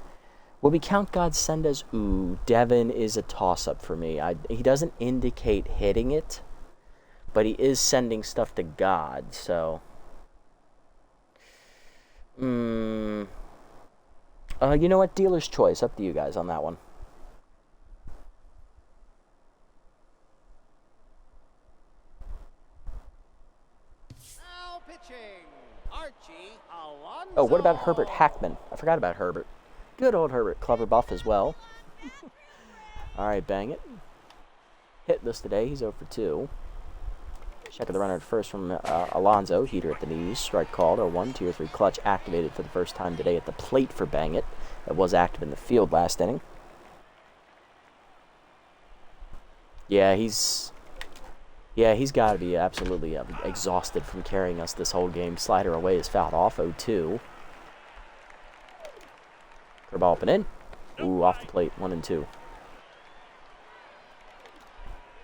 Speaker 1: Will we count Godsend? Ooh, Devin is a toss-up for me. He doesn't indicate hitting it, but he is sending stuff to God, so... you know what? Dealer's choice. Up to you guys on that one.
Speaker 2: Now pitching, Archie Alonso.
Speaker 1: Oh, what about Herbert Hackman? I forgot about Herbert. Good old Herbert. Clever buff as well. All right, bang it. Hit this today. He's 0 for 2. Check of the runner at first from Alonso. Heater at the knees. Strike called. 0-1. 2 or 3 clutch activated for the first time today at the plate for Bang It. It was active in the field last inning. Yeah, he's got to be absolutely exhausted from carrying us this whole game. Slider away is fouled off. 0-2. Curveball up and in. Ooh, off the plate. 1-2.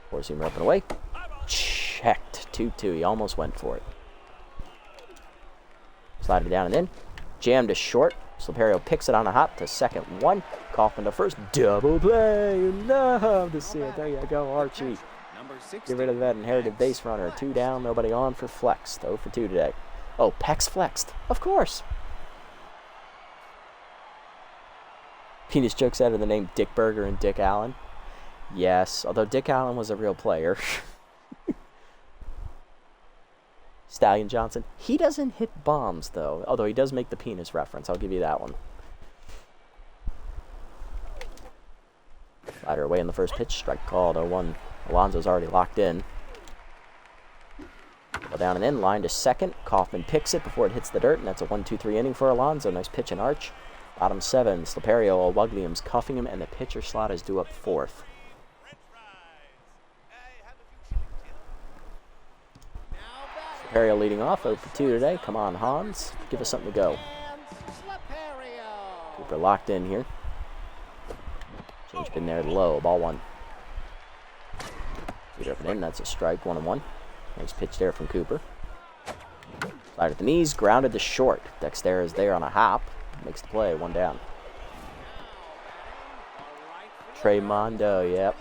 Speaker 1: Four-seamer up and away. Checked. 2-2. He almost went for it. Slided down and in. Jammed to short. Sloperio picks it on a hop to second. 1. Kaufman to first. Double play. You love to see it. There you go, Archie. Get rid of that inherited base runner. 2 down. Nobody on for flexed. 0 for 2 today. Oh, Peck's flexed. Of course. Penis jokes out of the name Dick Berger and Dick Allen. Yes, although Dick Allen was a real player. Stallion Johnson. He doesn't hit bombs, though. Although he does make the penis reference. I'll give you that one. Slider away in the first pitch. Strike called. 0-1. Alonso's already locked in. Go down and in. Line to second. Kaufman picks it before it hits the dirt. And that's a 1-2-3 inning for Alonso. Nice pitch and arch. Bottom 7. Sloperio, Williams cuffing him. And the pitcher slot is due up 4th. Sloperio leading off, 0 for 2 today. Come on, Hans. Give us something to go. Cooper locked in here. Change been there low. Ball 1. Feet up and in. That's a strike. 1-1. Nice pitch there from Cooper. Slider at the knees. Grounded to short. Dexter is there on a hop. Makes the play. 1 down. Trey Mondo. Yep.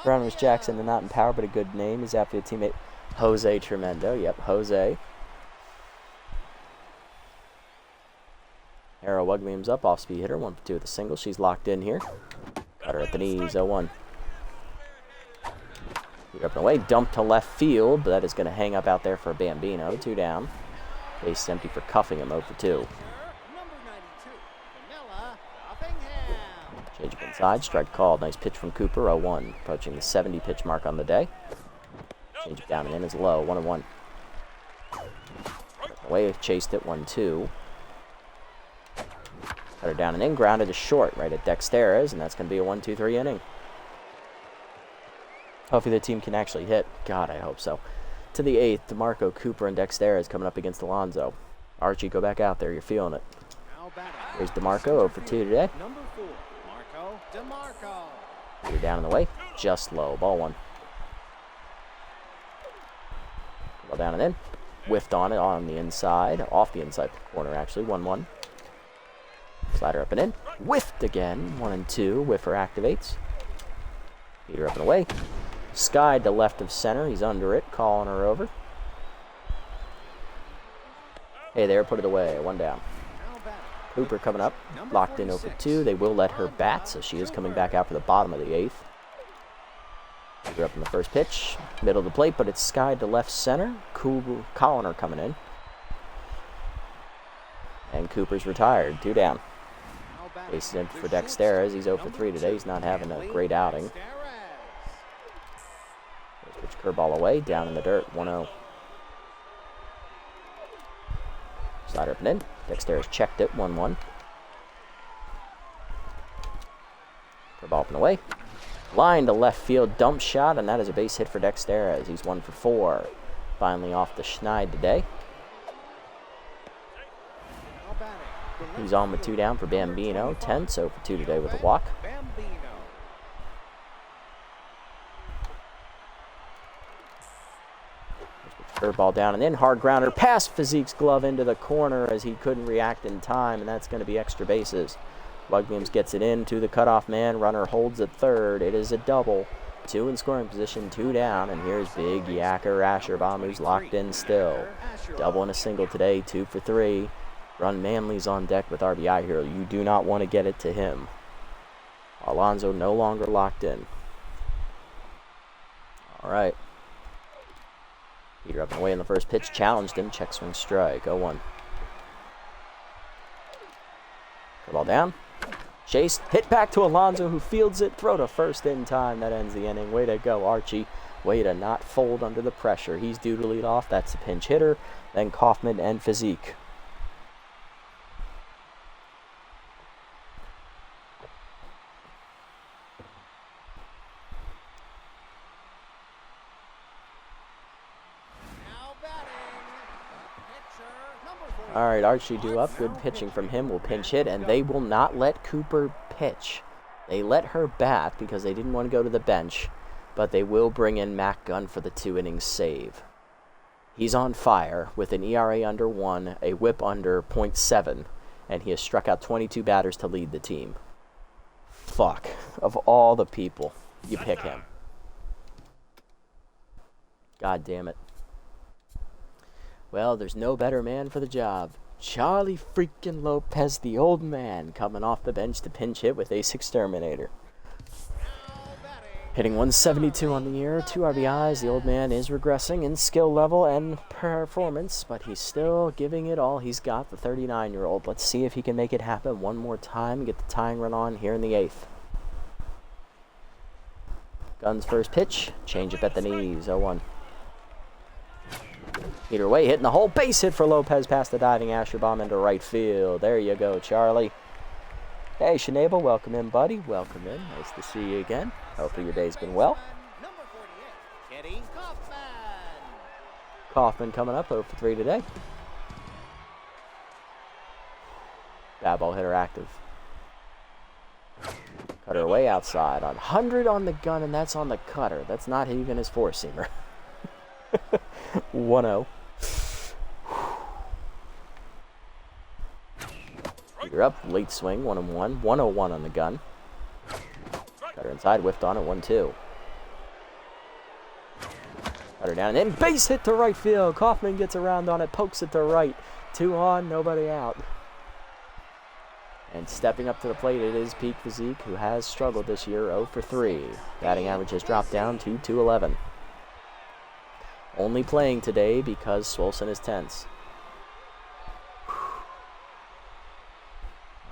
Speaker 1: Runners Jackson, and not in power, but a good name. Is after the teammate Jose Tremendo. Yep, Jose. Arrow Williams up, off speed hitter. 1 for 2 with a single. She's locked in here. Cutter at the knees. 0-1. Up and away. Dump to left field, but that is going to hang up out there for a Bambino. 2 down. Base empty for cuffing him. 0 for 2. Change up inside. Strike called. Nice pitch from Cooper. 0-1. Approaching the 70 pitch mark on the day. Change it down and in is low. 1-1. Away. Chased it. 1-2. Cutter down and in. Grounded to short right at Dexteres, and that's going to be a 1-2-3 inning. Hopefully the team can actually hit. God, I hope so. To the 8th, DeMarco, Cooper, and Dexteres coming up against Alonso. Archie, go back out there. You're feeling it. Here's DeMarco, 0 for 2 today.
Speaker 2: Number 4, Marco DeMarco.
Speaker 1: You're down in the way. Just low. Ball 1. Ball down and in. Whiffed on it on the inside. Off the inside corner, actually. 1-1. Slider up and in. Whiffed again. 1-2. Whiffer activates. Heater up and away. Skied to left of center. He's under it. Calling her over. Hey there. Put it away. 1 down. Cooper coming up. Locked in 0 for 2. They will let her bat, so she is coming back out for the bottom of the 8th. Heater up in the first pitch. Middle of the plate, but it's skied to left center. Colliner coming in. And Cooper's retired. 2 down. Base is empty for Dexteres. He's 0 for 3 today. He's not having a great outing. Pitch curveball away. Down in the dirt. 1-0. Slider up and in. Dexteres checked it. 1-1. Curveball up and away. Line to left field. Dump shot, and that is a base hit for Dexteres. He's 1 for 4. Finally off the schneid today. He's on with 2 down for Bambino. Tense, 0 for 2 today with a walk. Curveball down and in, hard grounder, past Physique's glove into the corner as he couldn't react in time, and that's going to be extra bases. Bugbeams gets it in to the cutoff man, runner holds at third, it is a double. 2 in scoring position, 2 down, and here's Big Yacker Asherbaum, who's locked in still. Double and a single today, 2 for 3. Run Manley's on deck with RBI Hero. You do not want to get it to him. Alonso no longer locked in. All right. Peter up and away in the first pitch, challenged him, check swing strike, 0-1. Ball down. Chase, hit back to Alonso, who fields it, throw to first in time. That ends the inning. Way to go, Archie. Way to not fold under the pressure. He's due to lead off. That's the pinch hitter. Then Kaufman and Physique. All right, Archie due up. Good pitching from him. Will pinch hit, and they will not let Cooper pitch. They let her bat because they didn't want to go to the bench, but they will bring in Mac Gunn for the 2-inning save. He's on fire with an ERA under 1, a whip under .7, and he has struck out 22 batters to lead the team. Fuck. Of all the people, you pick him. God damn it. Well, there's no better man for the job. Charlie freaking Lopez, the old man, coming off the bench to pinch hit with Ace Exterminator. Hitting 172 on the year, 2 RBIs. The old man is regressing in skill level and performance, but he's still giving it all he's got, the 39-year-old. Let's see if he can make it happen one more time and get the tying run on here in the 8th. Gunn's first pitch, change up at the knees, 0-1. Either way, hitting the hole, base hit for Lopez past the diving Asherbaum into right field. There you go, Charlie. Hey, Schnabel, welcome in, buddy. Welcome in. Nice to see you again. Hopefully your day's been well. Kaufman coming up 0 for 3 today. Bad ball hitter active. Cutter away outside on 100 on the gun, and that's on the cutter. That's not even his four-seamer. 1-0. You're up, late swing, 1-1. 1-0-1 on the gun. Cutter inside, whiffed on it, 1-2. Cutter down, and then base hit to right field. Kaufman gets around on it, pokes it to right. 2 on, nobody out. And stepping up to the plate, it is Peak Physique, who has struggled this year, 0 for 3. Batting average has dropped down to .211. Only playing today because Swolson is tense.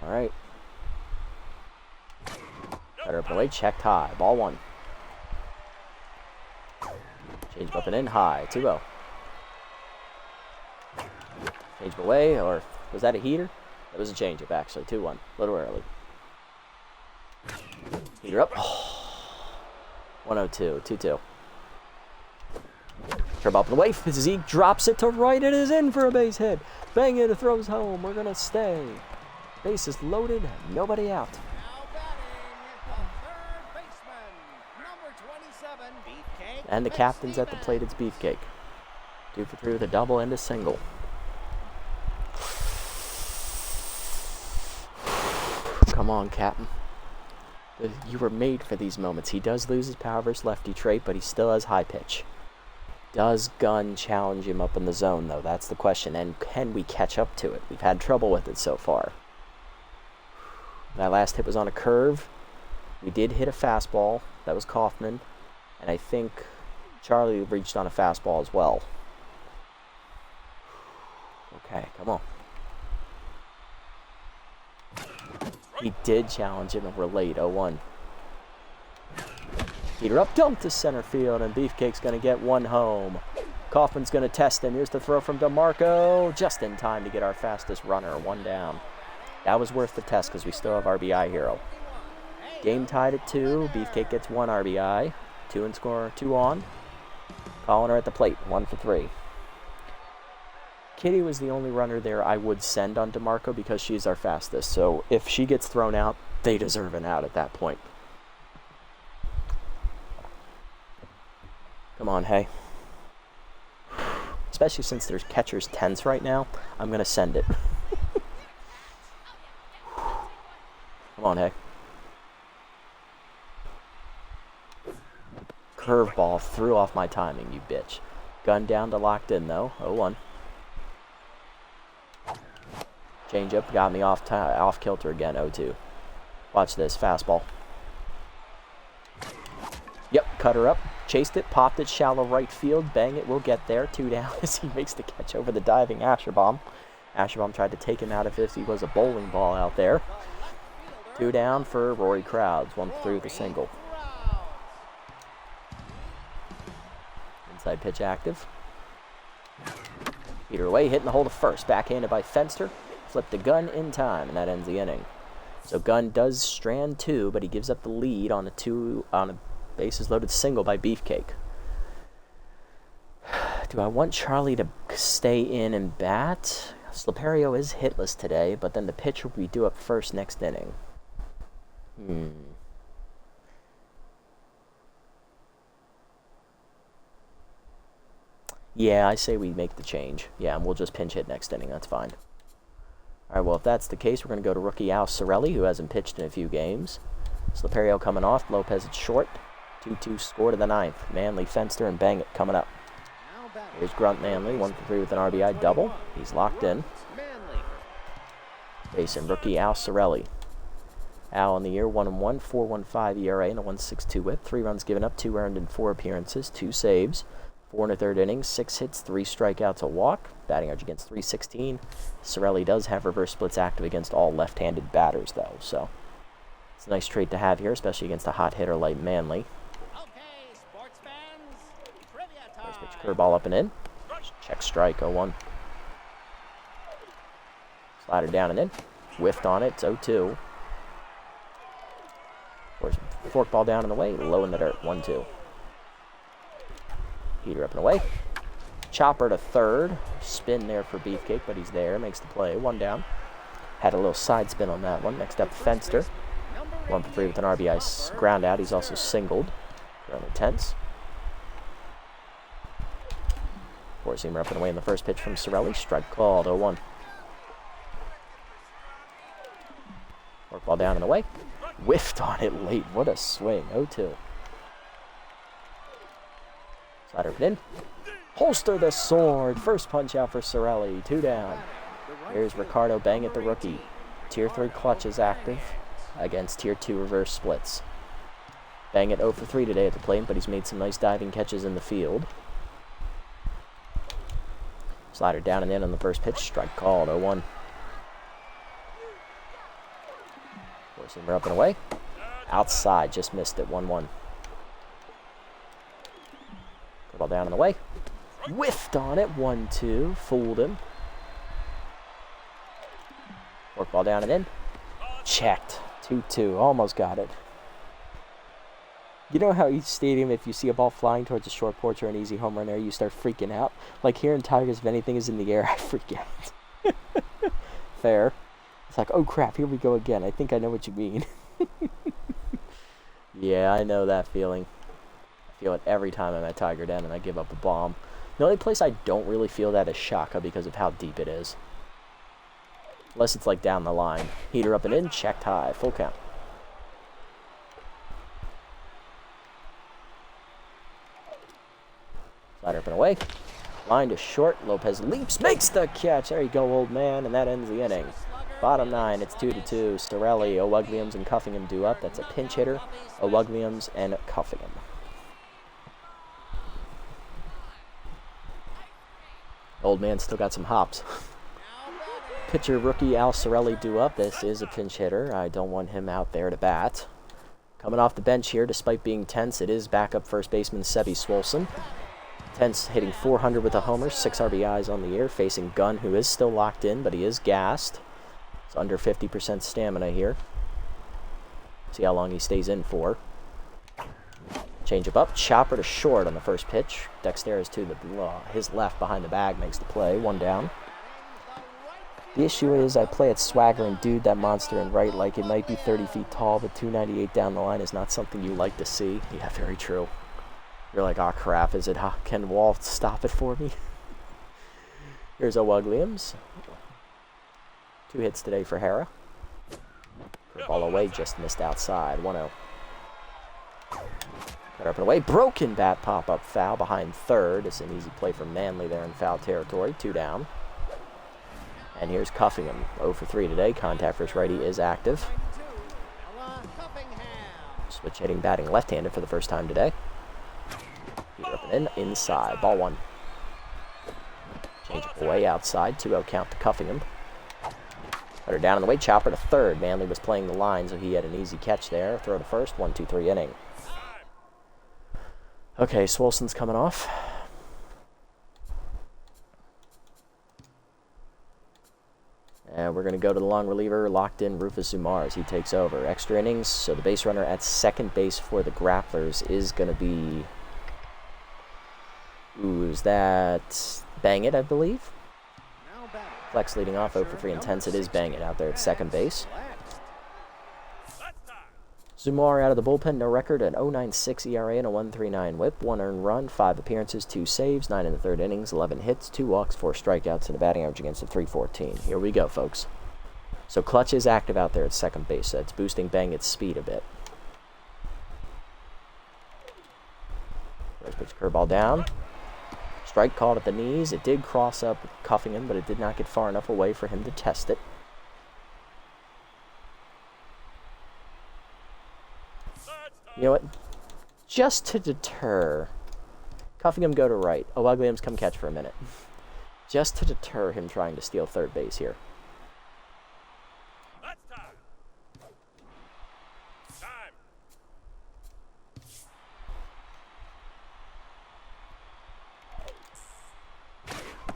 Speaker 1: All right. Cutter up and away, checked high. Ball 1. Change up and in, high, 2-0. Change away, or was that a heater? It was a changeup, actually, 2-1. A little early. Heater up. 1-0-2, 2-2. Curve up and away. Physique drops it to right. It is in for a base hit. Bang it, it throws home. We're going to stay. Base is loaded. Nobody out. And the captain's at the plate. It's Beefcake. 2 for 3 with a double and a single. Come on, Captain. You were made for these moments. He does lose his power versus lefty trait, but he still has high pitch. Does Gunn challenge him up in the zone, though? That's the question. And can we catch up to it? We've had trouble with it so far. That last hit was on a curve. We did hit a fastball. That was Kaufman. And I think Charlie reached on a fastball as well. Okay, come on. He did challenge him, and we're late, 0-1. Heater up, dump to center field, and Beefcake's going to get 1 home. Kaufman's going to test him. Here's the throw from DeMarco, just in time to get our fastest runner, 1 down. That was worth the test because we still have RBI Hero. Game tied at 2. Beefcake gets 1 RBI. 2 and score, 2 on. Calling her at the plate, 1 for 3. Kitty was the only runner there I would send on DeMarco because she's our fastest. So if she gets thrown out, they deserve an out at that point. Come on, hey. especially since there's catchers tense right now, I'm going to send it. Come on, hey. Curveball threw off my timing, you bitch. Gun down to locked in, though. 0-1. Changeup got me off kilter again, 0-2. Watch this, fastball. Yep, cut her up. Chased it, popped it, shallow right field. Bang it, we'll get there. 2 down as he makes the catch over the diving Asherbaum. Asherbaum tried to take him out of it. He was a bowling ball out there. 2 down for Rory Crowds. 1 through the single. Inside pitch active. Peter away, hitting the hole to first. Backhanded by Fenster. Flipped the gun in time, and that ends the inning. So Gunn does strand 2, but he gives up the lead on a bases loaded single by Beefcake. Do I want Charlie to stay in and bat? Slaperio is hitless today, but then the pitcher will be due up first next inning. Yeah, I say we make the change. Yeah, and we'll just pinch hit next inning. That's fine. All right, well, if that's the case, we're going to go to rookie Al Sorelli, who hasn't pitched in a few games. Slaperio coming off. Lopez at short. 2-2 score to the 9th. Manley, Fenster, and Bang It coming up. Here's Grunt Manley, 1 for 3 with an RBI double. He's locked in. Facing rookie Al Sorelli. Al on the year, 1-1, 4.15 ERA, and a 1.62 whip. 3 runs given up, 2 earned in 4 appearances, 2 saves. 4 1/3 innings, 6 hits, 3 strikeouts, a walk. Batting average against .316. Sorelli does have reverse splits active against all left-handed batters, though, so it's a nice trait to have here, especially against a hot hitter like Manley.
Speaker 2: Okay, sports fans, trivia time.
Speaker 1: First pitch curveball up and in. Check strike, 0-1. Slider down and in. Whiffed on it, it's 0-2. Forkball down and away, low in the dirt, 1-2. Peter up and away. Chopper to third. Spin there for Beefcake, but he's there. Makes the play. 1 down. Had a little side spin on that one. Next up, Fenster. 1 for 3 with an RBI ground out. He's also singled. Around the tense. Four-seamer up and away in the first pitch from Sorelli. Strike called. 0-1. Forkball down and away. Whiffed on it late. What a swing. 0-2. Slider up and in. Holster the sword. First punch out for Sorelli. 2 down. Here's Ricardo Bang It, the rookie. Tier 3 clutch is active against Tier 2 reverse splits. Bang It 0 for 3 today at the plate, but he's made some nice diving catches in the field. Slider down and in on the first pitch. Strike called. 0-1. Four-seamer up and away. Outside. Just missed it. 1-1. Ball down and away. Whiffed on it. 1-2. Fooled him. Forkball down and in. Checked. 2-2. Almost got it. You know how each stadium, if you see a ball flying towards a short porch or an easy home run there, you start freaking out? Like here in Tigers, if anything is in the air, I freak out. Fair. It's like, oh crap, here we go again. I think I know what you mean. Yeah, I know that feeling. I feel it every time I'm at Tiger Den and I give up a bomb. The only place I don't really feel that is Shaka because of how deep it is. Unless it's like down the line. Heater up and in, checked high, full count. Slider up and away. Line to short. Lopez leaps, makes the catch. There you go, old man, and that ends the inning. Bottom 9, it's 2-2. Sorelli, O'Wugliams, and Cuffingham due up. That's a pinch hitter. O'Wugliams and Cuffingham. Old man still got some hops. Pitcher rookie Al Sorelli due up. This is a pinch hitter. I don't want him out there to bat. Coming off the bench here, despite being tense, it is backup first baseman Sebi Swolson. Tense hitting 400 with a homer, 6 RBIs on the year, facing Gunn, who is still locked in, but he is gassed. It's under 50% stamina here. See how long he stays in for. Changeup up, chopper to short on the first pitch. Dexterous to his left behind the bag makes the play, 1 down. The issue is I play at Swagger and dude that monster in right like it might be 30 feet tall, but 298 down the line is not something you like to see. Yeah, very true. You're like, oh crap, is it, can Wall stop it for me? Here's Williams. 2 hits today for Hara. Curveball away, just missed outside. 1-0. Cut up and away. Broken bat pop-up foul behind third. It's an easy play from Manley there in foul territory. 2 down. And here's Cuffingham. 0 for 3 today. Contact first righty is active. Switch hitting, batting left-handed for the first time today. Heater up and in, inside. Ball 1. Change up away outside. 2-0 count to Cuffingham. Cutter down in the way. Chopper to third. Manley was playing the line, so he had an easy catch there. Throw to first. 1-2-3 inning. Okay, Swolson's coming off. And we're going to go to the long reliever, locked in Rufus Zumar as he takes over. Extra innings, so the base runner at second base for the Grapplers is going to be... Ooh, is that Bang It, I believe? Flex leading off 0 for 3 intense. It is Bang It out there at second base. Zumar out of the bullpen, no record, an 0.96 ERA and a 1.39 whip, 1 earned run, 5 appearances, 2 saves, 9 in the third innings, 11 hits, 2 walks, 4 strikeouts, and a batting average against a .314. Here we go, folks. So Clutch is active out there at second base. That's boosting Bang It's speed a bit. First pitch curveball down. Strike called at the knees. It did cross up Cuffingham, but it did not get far enough away for him to test it. You know what? Just to deter, Cuffingham go to right. Williams come catch for a minute. Just to deter him trying to steal third base here.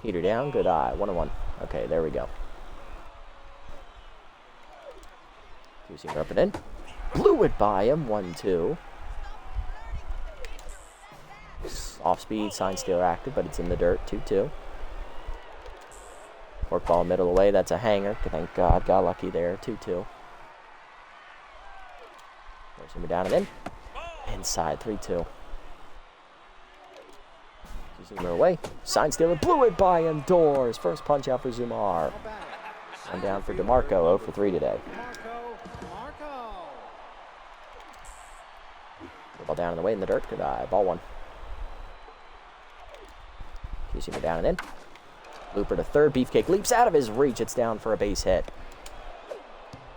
Speaker 1: Heater down, good eye. 1-1. Okay, there we go. 2-seamer up and in. Blew it by him, 1-2. Off speed, sign stealer active, but it's in the dirt, 2-2. Fork ball middle away, that's a hanger. Thank God, got lucky there, 2-2. Forcing me down and in. Inside, 3-2. 2-seamer away. Sign stealer, blew it by him, doors. First punch out for Zumar. One down for DeMarco, 0 for 3 today. Ball down in the way in the dirt. Good eye. Ball 1. 2-seamer down and in. Looper to third. Beefcake leaps out of his reach. It's down for a base hit.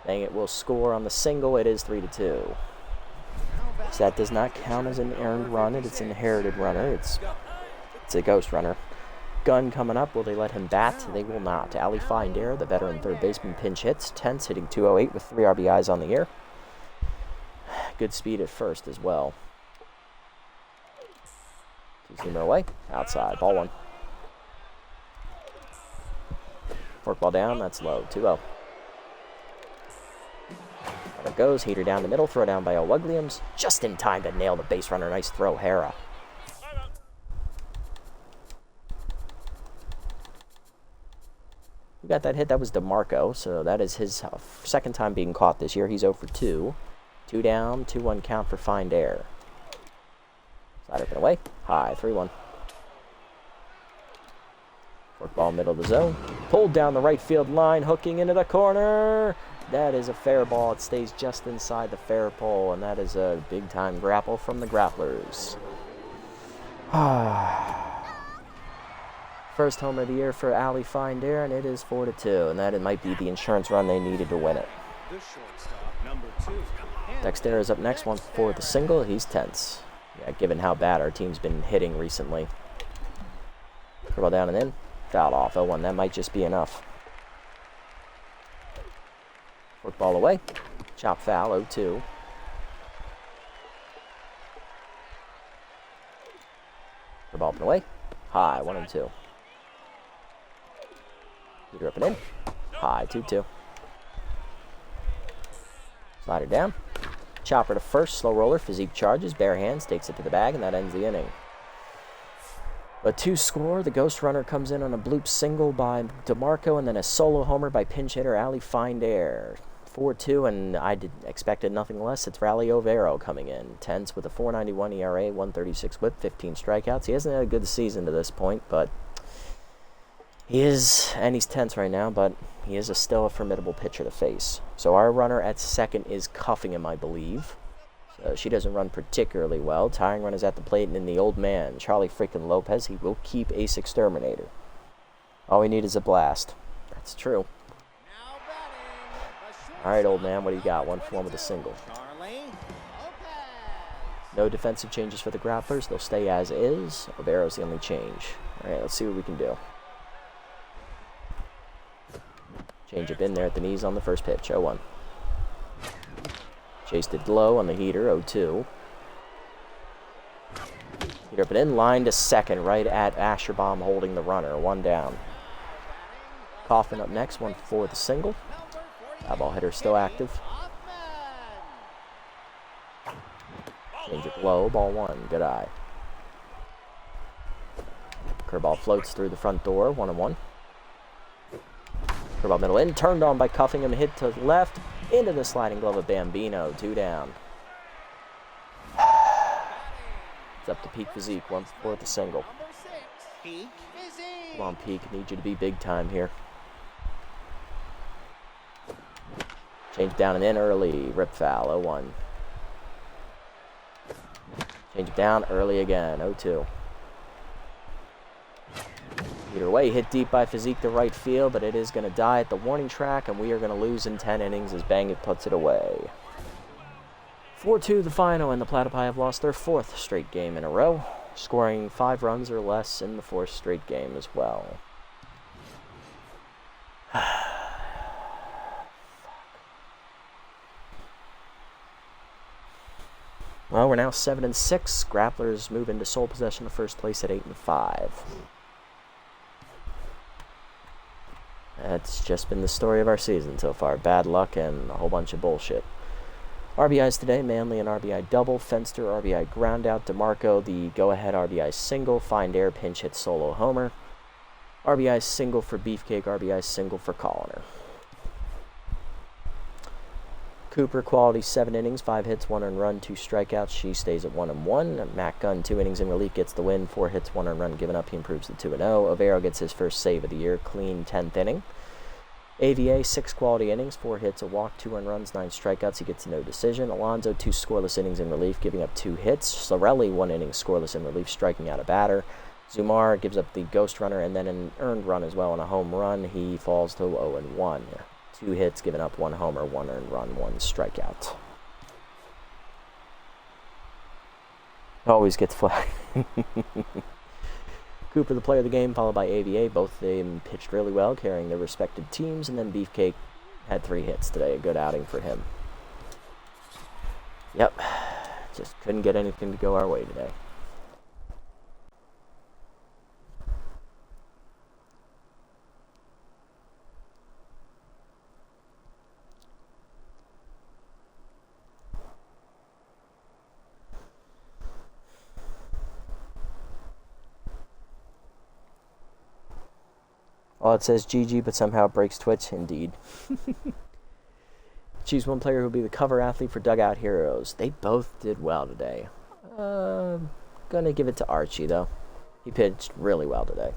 Speaker 1: Bang It will score on the single. It is 3-2. So that does not count as an earned run. It's an inherited runner. It's a ghost runner. Gunn coming up. Will they let him bat? They will not. Ali Finder, the veteran third baseman, pinch hits. Tense, hitting .208 with 3 RBIs on the year. Good speed at first as well. 2-seamer away. Outside. Ball 1. Fork ball down. That's low. 2-0. There it goes. Heater down the middle. Throw down by Williams. Just in time to nail the base runner. Nice throw, Hara. Who got that hit? That was DeMarco. So that is his second time being caught this year. He's 0 for 2. 2 down, 2-1 count for Find Air. Slide up and away. High, 3-1. Fork ball middle of the zone. Pulled down the right field line, hooking into the corner. That is a fair ball. It stays just inside the fair pole, and that is a big-time grapple from the Grapplers. First homer of the year for Ali Find Air, and it is 4-2, and that it might be the insurance run they needed to win it. Dexter is up next, 1 for the single. He's tense. Yeah, given how bad our team's been hitting recently. Curl down and in. Foul off. 0-1. That might just be enough. Fork ball away. Chop foul. 0-2. Curl ball up and away. High. 1-2. Heater up and in. High. 2-2. Slider down. Chopper to first, slow roller, physique charges, bare hands, takes it to the bag, and that ends the inning. A 2 score, the ghost runner comes in on a bloop single by DeMarco, and then a solo homer by pinch hitter Ali Find Air. 4-2, and I expected nothing less. It's Rally Overo coming in. Tense with a 4.91 ERA, 1.36 whip, 15 strikeouts. He hasn't had a good season to this point, but He is, and he's tense right now, but he is still a formidable pitcher to face. So our runner at second is cuffing him, I believe. So she doesn't run particularly well. Tying run is at the plate, and then the old man, Charlie freaking Lopez, he will keep Ace Exterminator. All we need is a blast. That's true. All right, old man, what do you got? 1-for-1 with a single. No defensive changes for the Grapplers. They'll stay as is. Overo's the only change. All right, let's see what we can do. Change up in there at the knees on the first pitch. 0-1. Chased it low on the heater. 0-2. Heater up and in. Line to second right at Asherbaum holding the runner. 1 down. Coffin up next. 1 for the single. Doubleheader still active. Change it low. Ball 1. Good eye. Curveball floats through the front door. 1-1. Curveball middle in. Turned on by cuffing him. Hit to left. Into the sliding glove of Bambino. 2 down. It's up to Peak Physique. 1 for the single. Come on, Peak. Need you to be big time here. Change down and in early. Rip foul. 0-1. Change it down early again. 0-2. Either way, hit deep by Physique to right field, but it is going to die at the warning track, and we are going to lose in 10 innings as Bang It puts it away. 4-2 the final, and the Platypi have lost their 4th straight game in a row, scoring 5 runs or less in the 4th straight game as well. Well, we're now 7-6. Grapplers move into sole possession of first place at 8-5. That's just been the story of our season so far. Bad luck and a whole bunch of bullshit. RBIs today, Manley an RBI double, Fenster RBI groundout, DeMarco the go-ahead RBI single, Find Air pinch hit solo homer, RBI single for Beefcake, RBI single for Colliner. Cooper, quality 7 innings, 5 hits, 1 earned run, 2 strikeouts. She stays at 1-1. Matt Gunn, 2 innings in relief, gets the win, 4 hits, 1 earned run given up. He improves to 2-0. Overo gets his first save of the year, clean 10th inning. AVA, 6 quality innings, 4 hits, a walk, 2 earned runs, 9 strikeouts. He gets no decision. Alonso, 2 scoreless innings in relief, giving up 2 hits. Sorelli, 1 inning scoreless in relief, striking out a batter. Zumar gives up the ghost runner and then an earned run as well and a home run. He falls to 0-1. 2 hits, giving up 1 homer, 1 earned run, 1 strikeout. Always gets flagged. Cooper, the player of the game, followed by AVA. Both of them pitched really well, carrying their respective teams. And then Beefcake had 3 hits today. A good outing for him. Yep. Just couldn't get anything to go our way today. Well, it says GG, but somehow it breaks Twitch. Indeed. Choose one player who will be the cover athlete for Dugout Heroes. They both did well today. Gonna give it to Archie, though. He pitched really well today.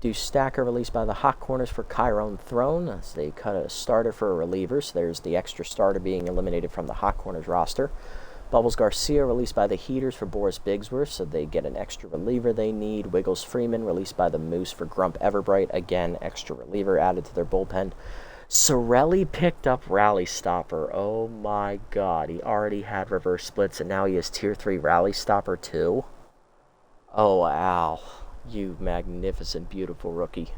Speaker 1: Do Stacker released by the Hot Corners for Chiron Throne, as they cut a starter for a reliever, so there's the extra starter being eliminated from the Hot Corners roster. Bubbles Garcia released by the Heaters for Boris Bigsworth, so they get an extra reliever they need. Wiggles Freeman released by the Moose for Grump Everbright, again, extra reliever added to their bullpen. Sorelli picked up Rally Stopper. Oh my god, he already had reverse splits and now he has Tier 3 Rally Stopper too? Oh wow, you magnificent, beautiful rookie.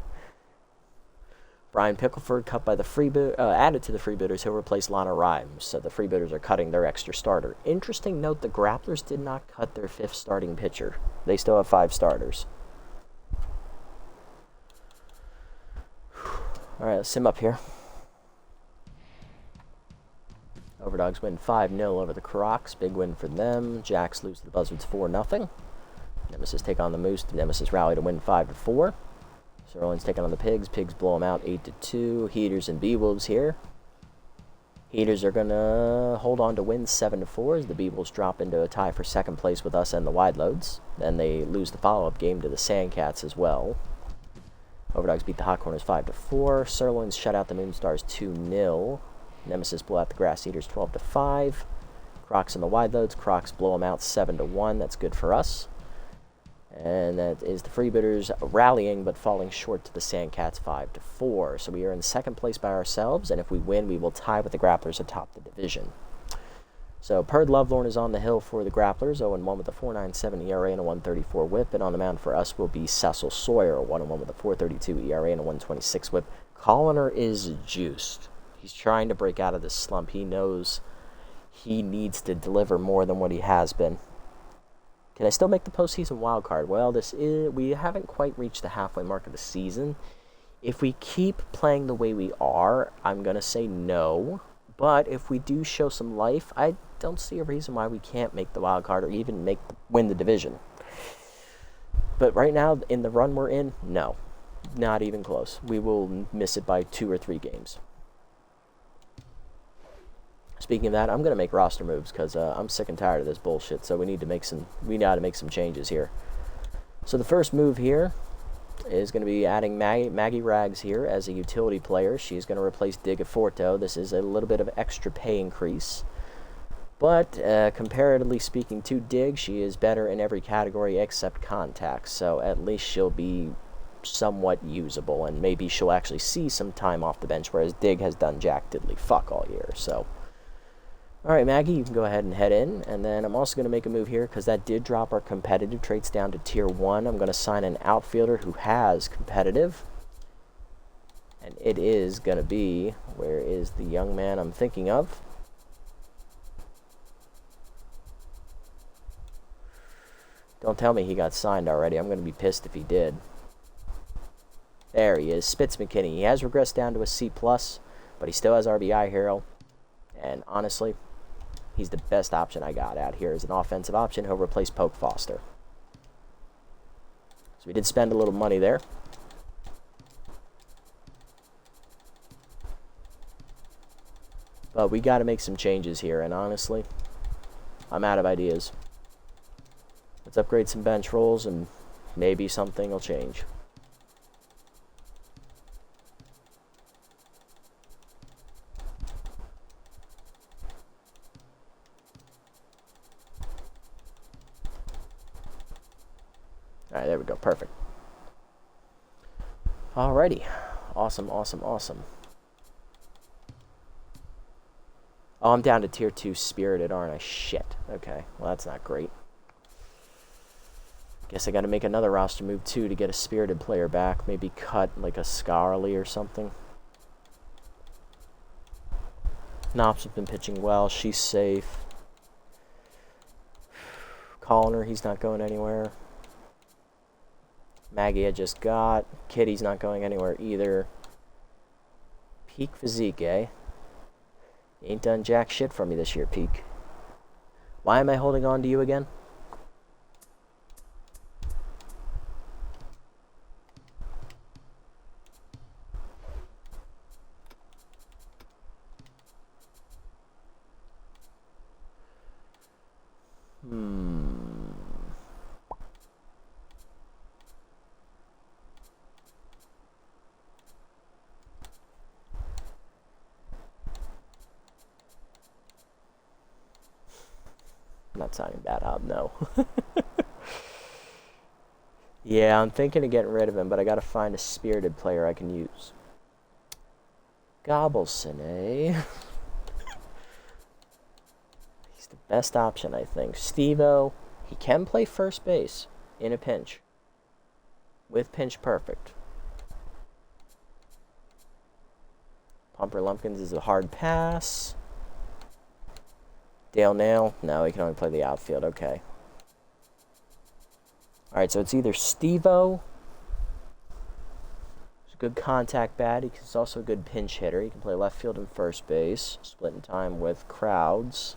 Speaker 1: Brian Pickleford cut by the added to the Freebooters. He'll replace Lana Rhymes. So the Freebooters are cutting their extra starter. Interesting note, the Grapplers did not cut their 5th starting pitcher. They still have 5 starters. Alright, let's sim up here. Overdogs win 5-0 over the Crocs. Big win for them. Jacks lose to the Buzzards 4-0. Nemesis take on the Moose. The Nemesis rally to win 5-4. Sirloin's taking on the Pigs. Pigs blow them out 8-2. Heaters and Beewolves here. Heaters are going to hold on to win 7-4 as the Beebles drop into a tie for second place with us and the Wide Loads. Then they lose the follow-up game to the Sandcats as well. Overdogs beat the Hot Corners 5-4. Sirloins shut out the Moonstars 2-0. Nemesis blow out the Grass Eaters 12-5. Crocs and the Wide Loads. Crocs blow them out 7-1. That's good for us. And that is the Freebooters rallying but falling short to the Sandcats 5-4. So we are in second place by ourselves, and if we win, we will tie with the Grapplers atop the division. So Perd Lovelorn is on the hill for the Grapplers, 0-1 with a 4.97 ERA and a 1.34 WHIP, and on the mound for us will be Cecil Sawyer, 1-1 with a 4.32 ERA and a 1.26 WHIP. Colliner is juiced. He's trying to break out of this slump. He knows he needs to deliver more than what he has been. Can I still make the postseason wild card? Well, we haven't quite reached the halfway mark of the season. If we keep playing the way we are, I'm going to say no. But if we do show some life, I don't see a reason why we can't make the wild card or even win the division. But right now, in the run we're in, no. Not even close. We will miss it by 2 or 3 games. Speaking of that, I'm going to make roster moves because I'm sick and tired of this bullshit. So we got to make some changes here. So the first move here is going to be adding Maggie Rags here as a utility player. She's going to replace Digaforto. This is a little bit of extra pay increase. But comparatively speaking to Dig, she is better in every category except contact. So at least she'll be somewhat usable, and maybe she'll actually see some time off the bench, whereas Dig has done jack diddly fuck all year. So alright, Maggie, you can go ahead and head in. And then I'm also going to make a move here because that did drop our competitive traits down to Tier 1. I'm going to sign an outfielder who has competitive. And it is going to be, where is the young man I'm thinking of? Don't tell me he got signed already. I'm going to be pissed if he did. There he is, Spitz McKinney. He has regressed down to a C+, but he still has RBI hero. And honestly, he's the best option I got out here as an offensive option. He'll replace Poke Foster. So we did spend a little money there. But we got to make some changes here, and honestly, I'm out of ideas. Let's upgrade some bench rolls, and maybe something will change. Alright, there we go. Perfect. Alrighty. Awesome, awesome, awesome. Oh, I'm down to Tier 2 Spirited, aren't I? Shit. Okay. Well, that's not great. Guess I gotta make another roster move, too, to get a Spirited player back. Maybe cut, like, a Scarly or something. Knops has been pitching well. She's safe. Colliner, he's not going anywhere. Maggie I just got. Kitty's not going anywhere either. Peak Physique, eh? You ain't done jack shit for me this year, Peak. Why am I holding on to you again? I'm not signing Bad Hob, no. Yeah, I'm thinking of getting rid of him, but I gotta find a Spirited player I can use. Gobbleson, eh? He's the best option, I think. Steve-O, he can play first base in a pinch. With Pinch Perfect. Pumper Lumpkins is a hard pass. Dale Nail? No, he can only play the outfield. Okay. Alright, so it's either Steve-O. He's a good contact bat. He's also a good pinch hitter. He can play left field and first base. Splitting time with Crowds.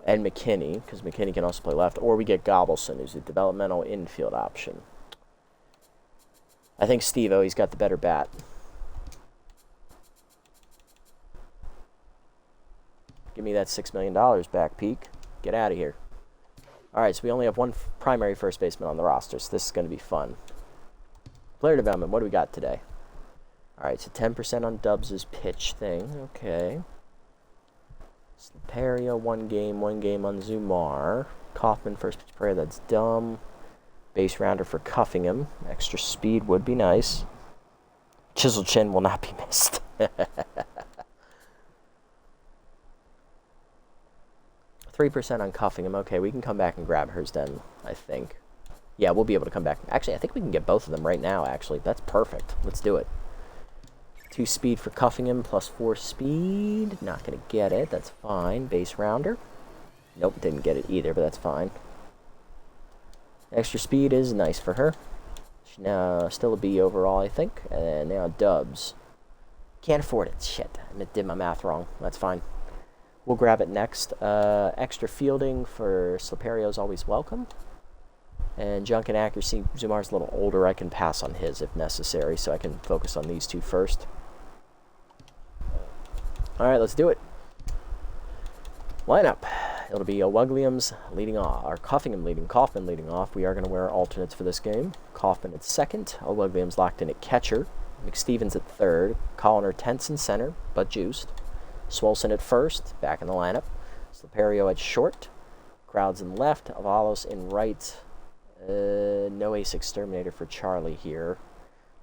Speaker 1: And McKinney, because McKinney can also play left. Or we get Gobbleson, who's a developmental infield option. I think Steve-O, he's got the better bat. me that $6 million back, Peak. Get out of here. All right, so we only have one primary first baseman on the roster, so this is going to be fun. Player development, what do we got today? All right, so 10% on Dubs' pitch thing. Okay. Slaperia, one game on Zumar. Kaufman, first pitch prayer, that's dumb. Base rounder for Cuffingham. Extra speed would be nice. Chisel Chin will not be missed. 3% on Cuffingham. Okay, we can come back and grab hers then, I think. Yeah, we'll be able to come back. Actually, I think we can get both of them right now, actually. That's perfect. Let's do it. 2 speed for Cuffingham, plus 4 speed. Not going to get it. That's fine. Base rounder. Nope, didn't get it either, but that's fine. Extra speed is nice for her. She's now still a B overall, I think. And now Dubs. Can't afford it. Shit, I did my math wrong. That's fine. We'll grab it next. Extra fielding for Slaperio is always welcome. And junk and accuracy. Zumar's a little older. I can pass on his if necessary, so I can focus on these two first. All right, let's do it. Lineup. It'll be Williams leading off, or Kaufman leading off. We are going to wear alternates for this game. Kaufman at second. Williams locked in at catcher. McStevens at third. Colliner Tenson center, but juiced. Swolson at first, back in the lineup. Slaperio at short. Crowds in left. Avalos in right. No ace exterminator for Charlie here.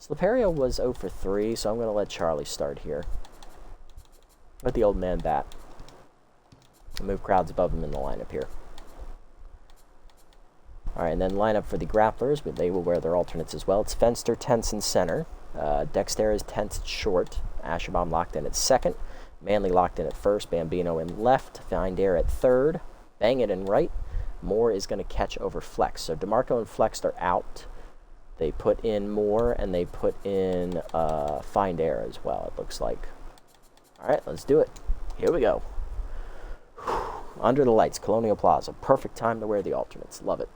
Speaker 1: Slaperio was 0 for 3, so I'm going to let Charlie start here. Let the old man bat. Move crowds above him in the lineup here. All right, and then lineup for the Grapplers, but they will wear their alternates as well. It's Fenster, Tenson center. Dexter is Tense at short. Asherbaum locked in at second. Manley locked in at first. Bambino in left. Find Air at third. Bang it in right. Moore is going to catch over Flex. So DeMarco and Flex are out. They put in Moore, and they put in Find Air as well, it looks like. All right, let's do it. Here we go. Under the lights, Colonial Plaza. Perfect time to wear the alternates. Love it.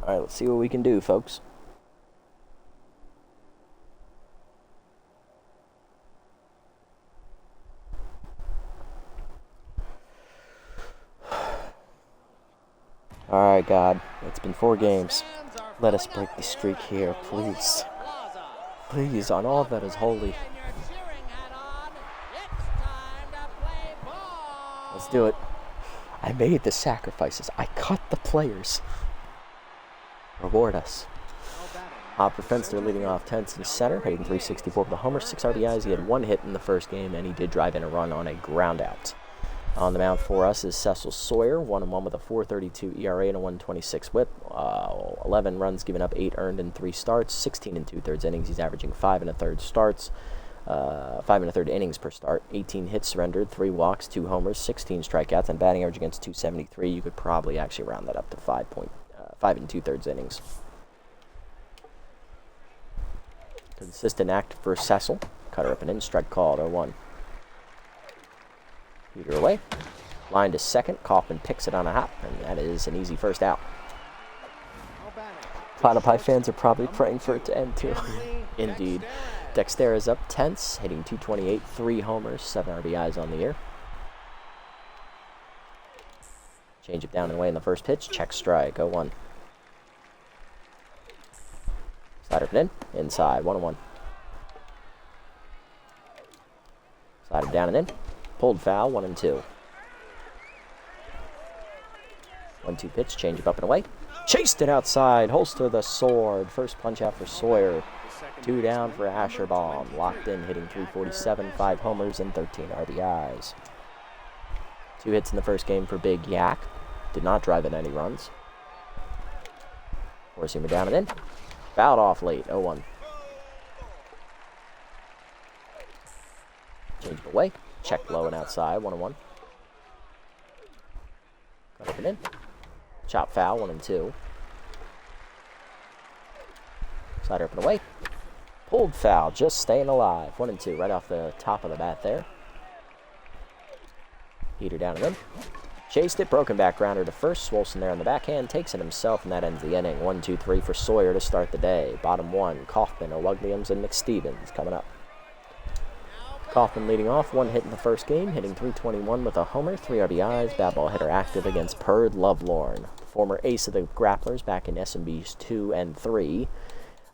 Speaker 1: All right, let's see what we can do, folks. All right, God. It's been 4 games. Let us break the streak here, please. Please, on all that is holy. Let's do it. I made the sacrifices. I cut the players. Reward us. Hopper Fenster leading off Tenson center, hitting 364 with a homer, 6 RBIs. He had 1 hit in the first game, and he did drive in a run on a ground out. On the mound for us is Cecil Sawyer, 1-1 with a 4.32 ERA and a 1.26 WHIP. 11 runs given up, 8 earned in 3 starts, 16 2/3 innings. He's averaging 5 1/3 starts, 5 1/3 innings per start. 18 hits surrendered, 3 walks, 2 homers, 16 strikeouts, and batting average against 273. You could probably actually round that up to 5 2/3 innings. Consistent act for Cecil. Cutter up and in, strike called, 0-1. Peter away. Line to second. Kaufman picks it on a hop, and that is an easy first out. Platypi fans are probably praying for it to end too. Indeed. Dexter is up Tense, hitting 228, 3 homers, 7 RBIs on the year. Change it down and away in the first pitch. Check strike, 0-1. Slider it in. Inside, 1-1. Slider down and in. Pulled foul, 1-2. 1-2 pitch, change it up and away. Chased it outside, holster the sword. First punch out for Sawyer. 2 down for Asherbaum. Locked in, hitting 347, 5 homers, and 13 RBIs. 2 hits in the first game for Big Yak. Did not drive in any runs. Four-seamer down and in. Fouled off late, 0-1. Change it away. Check low and outside, 1-1. Cut up and in. Chop foul, 1-2. Slider up and away. Pulled foul, just staying alive. 1-2, right off the top of the bat there. Heater down and in. Chased it, broken back grounder to first. Swolson there on the backhand, takes it himself, and that ends the inning. 1-2-3 for Sawyer to start the day. Bottom one, Kaufman, O'Wugliams, and McStevens coming up. Kaufman leading off, one hit in the first game, hitting .321 with a homer, 3 RBIs. Bad ball hitter active against Perd Lovelorn, former ace of the Grapplers back in SMBs 2 and 3.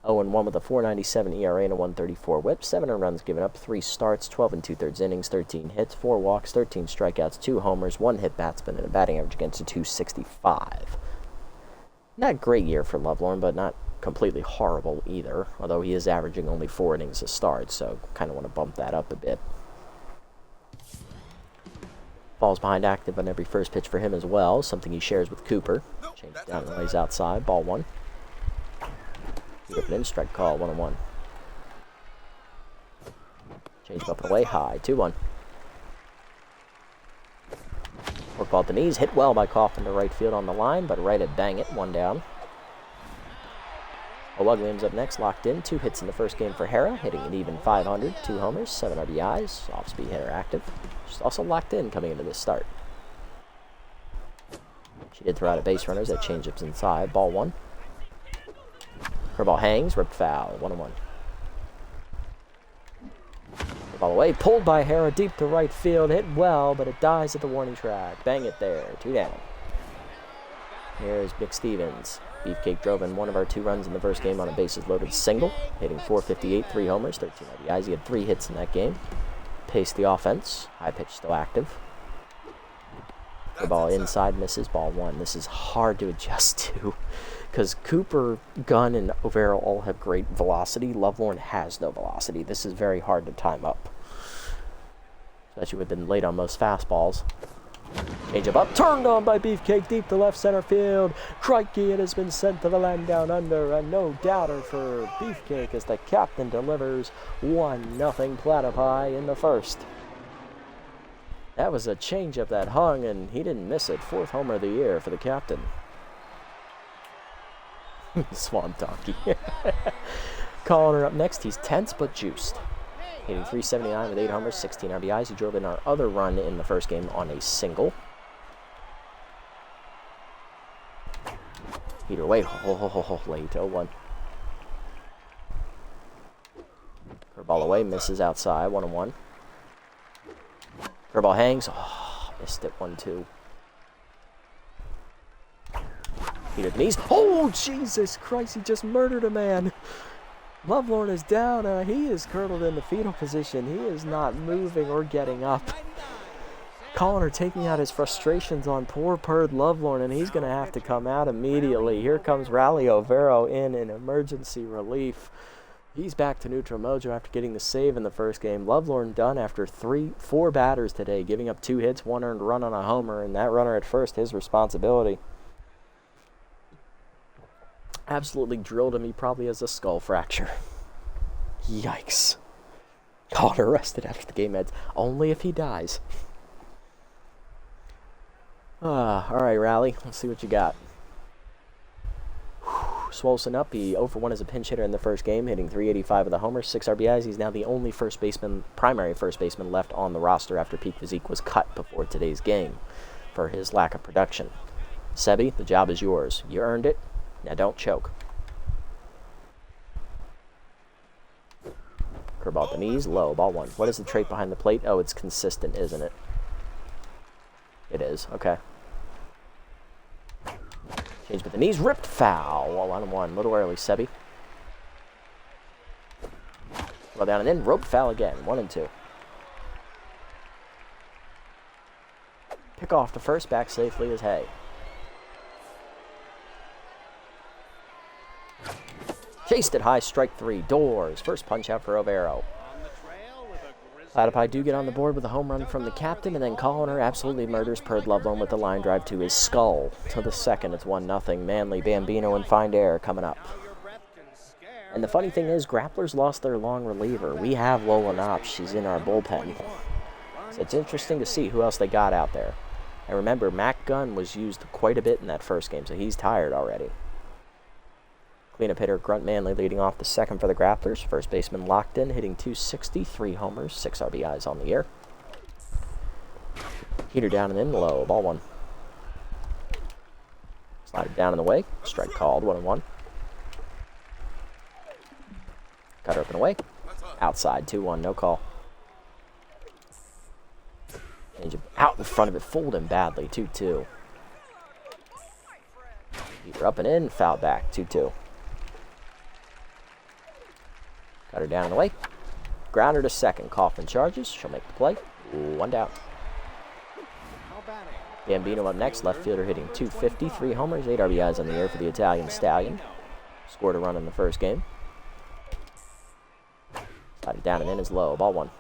Speaker 1: 0-1 with a .497 ERA and a .134 whip. 7 runs given up, 3 starts, 12 2/3 innings, 13 hits, 4 walks, 13 strikeouts, 2 homers, 1 hit batsman, and a batting average against a .265. Not a great year for Lovelorn, but not completely horrible either, although he is averaging only 4 innings a start, so kind of want to bump that up a bit. Ball's behind active on every first pitch for him as well, something he shares with Cooper. Change it down and lays outside, ball 1. Keep it in, strike call, 1-1. Change up and away, high, 2-1. Work ball at the knees, hit well by Kaufman to right field on the line, but right at bang it, 1 down. O'Wugliams up next, locked in. 2 hits in the first game for Hera, hitting an even .500, 2 homers, 7 RBIs, off-speed hitter active. She's also locked in coming into this start. She did throw out a base runners at changeups inside, ball 1. Curveball hangs, ripped foul, 1-1. Ball away, pulled by Hera deep to right field, hit well, but it dies at the warning track. Bang it there, 2 down. Here's McStevens. Beefcake drove in 1 of our 2 runs in the first game on a bases-loaded single, hitting .458, 3 homers, 13 RBIs. He had 3 hits in that game. Paced the offense. High pitch still active. The ball inside misses, ball 1. This is hard to adjust to because Cooper, Gunn, and Overo all have great velocity. Lovelorn has no velocity. This is very hard to time up, especially with been late on most fastballs. Changeup up, turned on by Beefcake deep to left center field. Crikey, it has been sent to the land down under, and no doubter for Beefcake as the captain delivers 1-0 Platypi in the first. That was a changeup that hung, and he didn't miss it. 4th homer of the year for the captain. Swamp Donkey. Calling her up next, he's tense but juiced. Hitting .379 with 8 homers, 16 RBIs. He drove in our other run in the first game on a single. Heater away, late, 0-1. Curveball away, misses outside, 1-1. Curveball hangs, missed it, 1-2. Heater knees, oh Jesus Christ, he just murdered a man. Lovelorn is down. He is curdled in the fetal position. He is not moving or getting up. Colliner taking out his frustrations on poor Perd Lovelorn, and he's going to have to come out immediately. Here comes Rally Overo in emergency relief. He's back to neutral mojo after getting the save in the first game. Lovelorn done after 4 batters today, giving up 2 hits, 1 earned run on a homer, and that runner at first, his responsibility. Absolutely drilled him. He probably has a skull fracture. Yikes. Caught arrested after the game ends. Only if he dies. Alright, Rally. Let's see what you got. Swolson up. He 0-for-1 as a pinch hitter in the first game, hitting .385 with a homer, 6 RBIs. He's now the only primary first baseman left on the roster after Peak Physique was cut before today's game for his lack of production. Sebi, the job is yours. You earned it. Now don't choke. Curveball at the knees, low, ball 1. What is the trait behind the plate? Oh, it's consistent, isn't it? It is, okay. Change with the knees, ripped foul. 1-1, little early, Sebi. Well down and in, roped foul again, 1-2. Pick off to first, back safely as Hay. Chased it high, strike 3, doors. First punch out for Overo. Platypi do get on the board with a home run from the captain, and then Colliner absolutely murders Perd Lovelorn with the line drive to his skull. To the second, it's 1-0. Manly, Bambino, and Find Air coming up. And the funny thing is, Grapplers lost their long reliever. We have Lola Knopp. She's in our bullpen. So it's interesting to see who else they got out there. And remember, Mac Gunn was used quite a bit in that first game, so he's tired already. Cleanup hitter Grunt Manley leading off the second for the Grapplers. First baseman locked in, hitting .260, 3 homers, 6 RBIs on the year. Heater down and in, low, ball 1. Slider down in the way. Strike called. 1-1. Cutter up and away. Outside. 2-1. No call. Change it out in front of it. Fooled him badly. 2-2. Heater up and in. Foul back. 2-2. Cutter down and away. Grounder to second. Kaufman charges. She'll make the play. 1 down. Bambino up next. Left fielder hitting .250. 3 homers. 8 RBIs on the air for the Italian Stallion. Scored a run in the first game. Sliding down and in is low. Ball 1.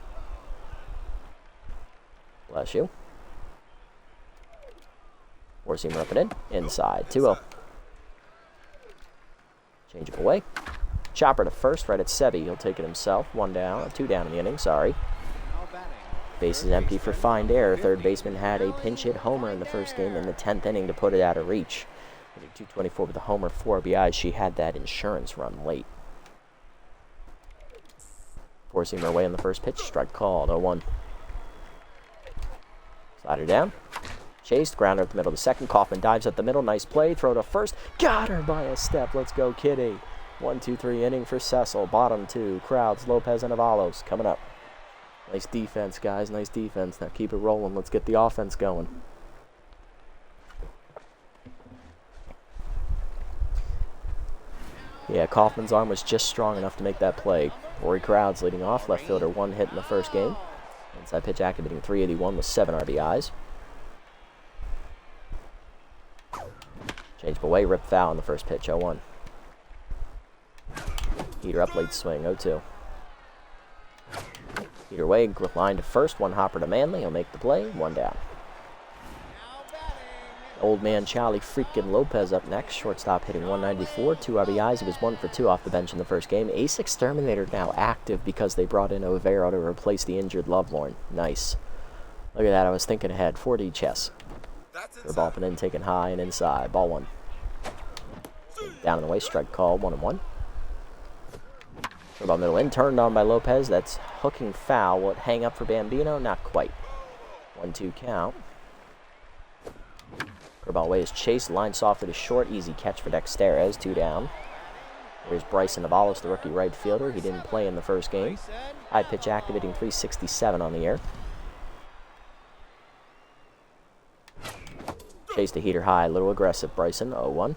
Speaker 1: Bless you. Four-seamer up and in. Inside. 2-0. Change it away. Chopper to first, right at Sebi. He'll take it himself. 1 down. 2 down in the inning. Sorry. Base is empty for find error. Third baseman had a pinch hit homer in the first game in the 10th inning to put it out of reach. Hitting .224 with a homer, 4 RBIs. She had that insurance run late. Four-seamer away on the first pitch. Strike called. 0-1. Slider down. Chased. Grounder up the middle of the second. Kaufman dives up the middle. Nice play. Throw to first. Got her by a step. Let's go, Kitty. 1-2-3 inning for Cecil. Bottom 2. Crowds. Lopez and Avalos coming up. Nice defense, guys. Nice defense. Now keep it rolling. Let's get the offense going. Yeah, Kaufman's arm was just strong enough to make that play. Rory Crowds leading off. Left fielder 1 hit in the first game. Inside pitch activating .381 with 7 RBIs. Change away. Rip foul in the first pitch. 0-1. Heater up. Late swing. 0-2. Heater away. Line to first. 1 hopper to Manley. He'll make the play. 1 down. Old man Charlie freaking Lopez up next. Shortstop hitting .194. 2 RBIs. He was 1 for 2 off the bench in the first game. Ace Exterminator now active because they brought in Overo to replace the injured Lovelorn. Nice. Look at that. I was thinking ahead. 4D chess. They're bopping in, taking high and inside. Ball 1. Down in the way. Strike call. 1-1. About middle in. Turned on by Lopez. That's hooking foul. Will it hang up for Bambino? Not quite. 1-2 count. Curveball away is chased. Line softer to short. Easy catch for Dexterez. 2 down. Here's Bryson Avalos, the rookie right fielder. He didn't play in the first game. High pitch activating .367 on the air. Chase the heater high. A little aggressive. Bryson. 0-1.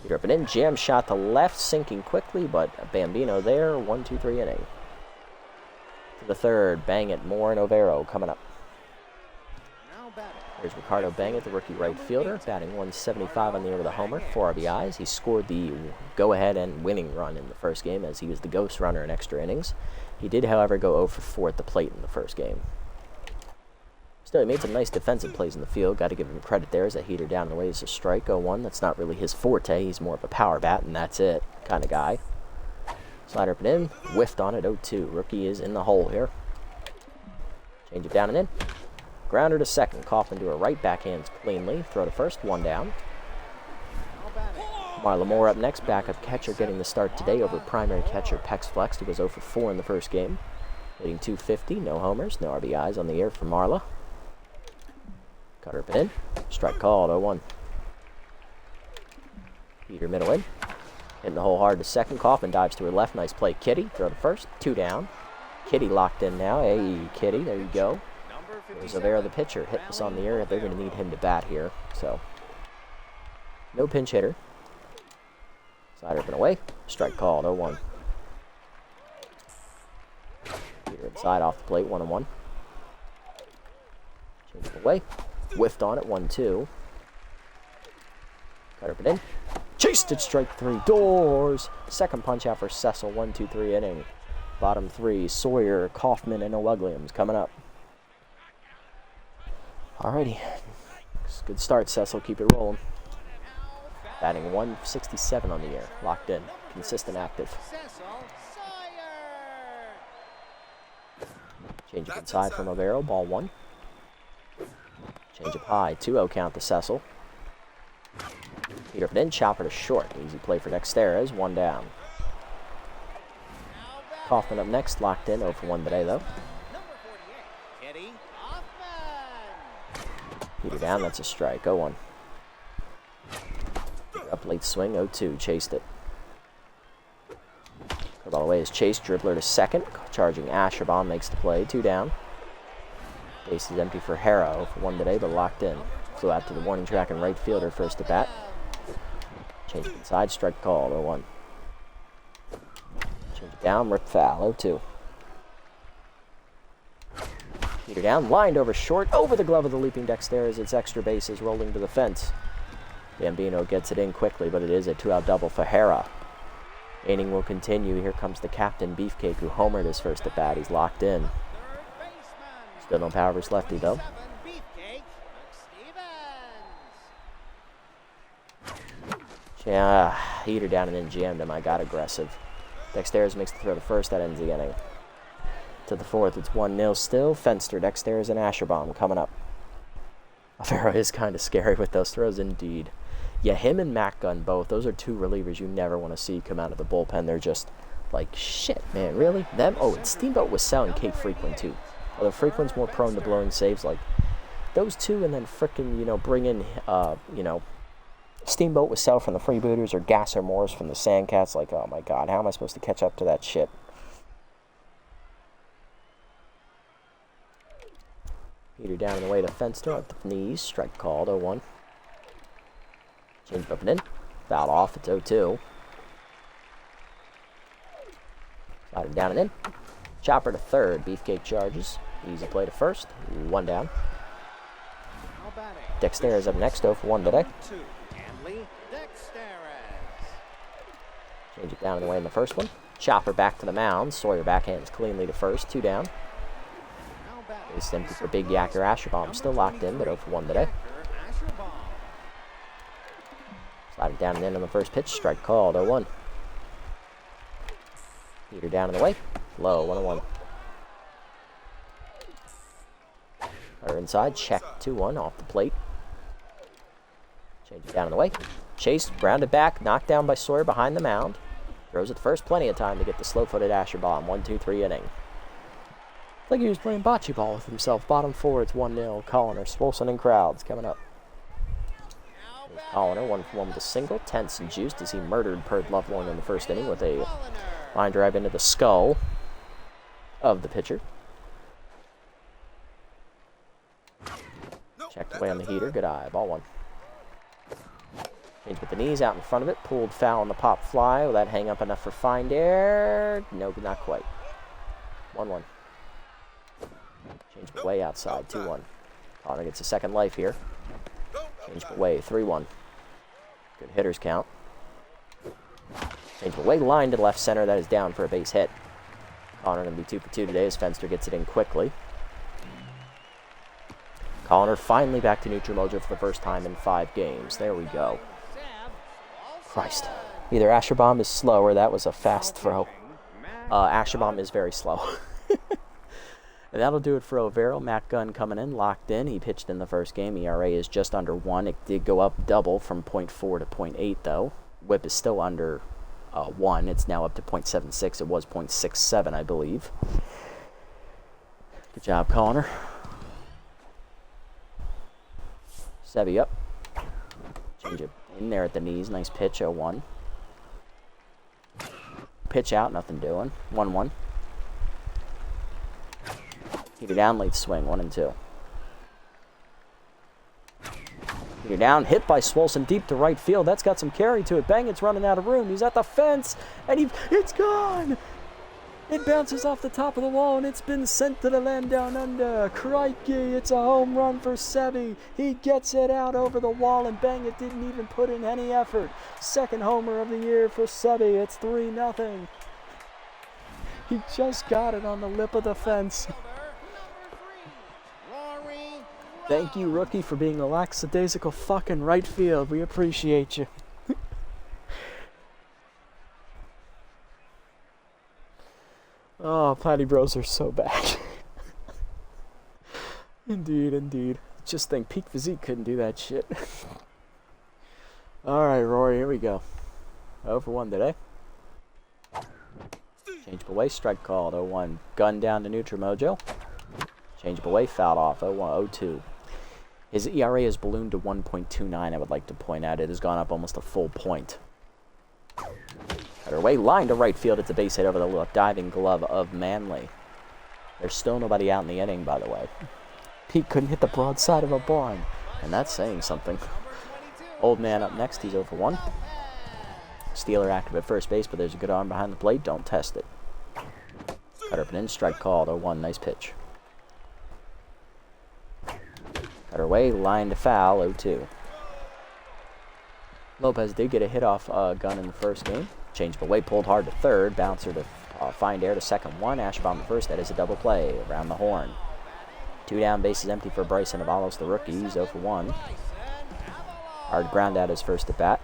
Speaker 1: Heater up and in. Jam shot to left. Sinking quickly, but Bambino there. 1-2-3 inning. To the third. Bang it. Moore and Overo coming up. Here's Ricardo Bangett, the rookie right fielder, batting .175 on the year with a homer, 4 RBIs. He scored the go-ahead and winning run in the first game as he was the ghost runner in extra innings. He did, however, go 0 for 4 at the plate in the first game. Still, he made some nice defensive plays in the field. Got to give him credit there as a heater down the way is a strike. 0-1. That's not really his forte. He's more of a power bat, and that's it kind of guy. Slider up and in. Whiffed on it. 0-2. Rookie is in the hole here. Change it down and in. Grounder to second. Kaufman to a right. Backhands cleanly. Throw to first. 1 down. Marla Moore up next. Backup catcher getting the start today over primary catcher Pex Flex, who was 0 for 4 in the first game. Hitting .250. No homers. No RBIs on the air for Marla. Cutter up and in. Strike called. 0-1. Heater middle in. Hitting the hole hard to second. Kaufman dives to her left. Nice play. Kitty. Throw to first. 2 down. Kitty locked in now. Hey, Kitty. There you go. There's Overo, the pitcher. Hit this on the air. They're going to need him to bat here. So, no pinch hitter. Slider up and away. Strike called. 0-1. Heater inside off the plate. 1-1. Change it away. Whiffed on it. 1-2. Cutter up and in. Chased it. Strike 3. Doors. Second punch out for Cecil. 1-2-3 inning. Bottom 3. Sawyer, Kaufman, and O'Williams coming up. Alrighty. Good start, Cecil. Keep it rolling. Batting 167 on the year. Locked in. Consistent active. Change up inside from Overo. Ball 1. Change up high. 2-0 count to Cecil. Heater up and in. Chopper to short. Easy play for Dexterez. 1 down. Kaufman up next. Locked in. 0 for 1 today, though. Heater down, that's a strike. 0-1. Up late swing, 0-2, chased it. Curve all the way is chased, dribbler to second. Charging Asherbomb makes the play, 2 down. Base is empty for Hera, for 1 today, but locked in. Flew out to the warning track and right fielder first at bat. Change it inside, strike called, 0-1. Change it down, rip foul, 0-2. Heater down, lined over short, over the glove of the leaping Dexter it's extra bases, rolling to the fence. Bambino gets it in quickly, but it is a 2-out double for Hera. Inning will continue. Here comes the captain, Beefcake, who homered his first at bat. He's locked in. Still no power versus lefty, though. Yeah, heater down and then jammed him. I got aggressive. Dexteris makes the throw to first. That ends the inning. To the fourth, it's 1-0 still. Fenster, Dexteris, and Asherbomb coming up. Avera is kind of scary with those throws, indeed. Yeah, him and Mac Gunn both. Those are 2 relievers you never want to see come out of the bullpen. They're just like, shit, man, really? Them? Oh, and Steamboat was selling Kate Frequent, too. Although Frequent's more prone to blowing saves, like those 2, and then frickin', bring in, Steamboat was sell from the Freebooters or Gasser Morris from the Sandcats. Like, oh my god, how am I supposed to catch up to that shit? Heater down and away to Fenster at the knees. Strike called, 0-1. Change up and in. Foul off, it's 0-2. Sliding down and in. Chopper to third. Beefcake charges. Easy play to first. 1 down. Dexter is up next, 0 for 1 today. Change it down and away in the first one. Chopper back to the mound. Sawyer backhands cleanly to first. 2 down. It's empty for Big Yacker Asherbomb. Still locked in, but 0 for 1 today. Slide it down and in on the first pitch. Strike called, 0-1. Heater down and away. Low, 1-1. Or inside, check 2-1 off the plate. Change it down and away. Chased, grounded back, knocked down by Sawyer behind the mound. Throws it first, plenty of time to get the slow-footed Asherbomb. 1-2-3 inning. Like he was playing bocce ball with himself. Bottom 4, it's 1-0. Colliner, Swolson, and crowds coming up. Colliner, 1 for 1 with a single. Tense and juiced as he murdered Perd Lovelorn in the first inning with a line drive into the skull of the pitcher. Checked away on the heater. Good eye. Ball 1. Change with the knees out in front of it. Pulled foul on the pop fly. Will that hang up enough for find air? No, not quite. 1-1. Change way outside. 2-1. Connor gets a second life here. Change away. 3-1. Good hitters count. Change away. Line to left center. That is down for a base hit. Connor going to be 2 for 2 today as Fenster gets it in quickly. Connor finally back to neutral mojo for the first time in 5 games. There we go. Christ. Either Asherbomb is slow or that was a fast throw. Asherbomb is very slow. And that'll do it for Overo. Matt Gunn coming in, locked in. He pitched in the first game. ERA is just under 1. It did go up double from 0.4 to 0.8, though. Whip is still under 1. It's now up to 0.76. It was 0.67, I believe. Good job, Connor. Sevi up. Change it in there at the knees. Nice pitch, 0-1. Pitch out, nothing doing. 1-1. Heater down, late swing, 1-2. Heater down, hit by Swolson deep to right field. That's got some carry to it. Bang, it's running out of room. He's at the fence, and it's gone! It bounces off the top of the wall, and it's been sent to the land down under. Crikey, it's a home run for Sevi. He gets it out over the wall, and bang, it didn't even put in any effort. Second homer of the year for Sevi. It's 3-0. He just got it on the lip of the fence. Thank you, rookie, for being a lackadaisical fucking right field. We appreciate you. Oh, Platy Bros are so bad. Indeed, indeed. Just think Peak Physique couldn't do that shit. Alright, Rory, here we go. 0 for 1 today. Changeable way, strike called, 0-1. Gun down to neutral mojo. Changeable way, fouled off, 0-1, 0-2. His ERA has ballooned to 1.29, I would like to point out. It has gone up almost a full point. Cutter away, line to right field. It's a base hit over the diving glove of Manley. There's still nobody out in the inning, by the way. Pete couldn't hit the broadside of a barn, and that's saying something. Old man up next, he's 0 for 1. Steeler active at first base, but there's a good arm behind the plate. Don't test it. Cutter up and in, strike called, 0-1, nice pitch. Cutter away, line to foul, 0-2. Lopez did get a hit off Gunn in the first game. Change of away, pulled hard to third. Bouncer to find air to second one. Ashabon the first, that is a double play around the horn. 2 down, bases empty for Bryson Avalos, the rookie. He's 0 for 1. Hard ground out his first at bat.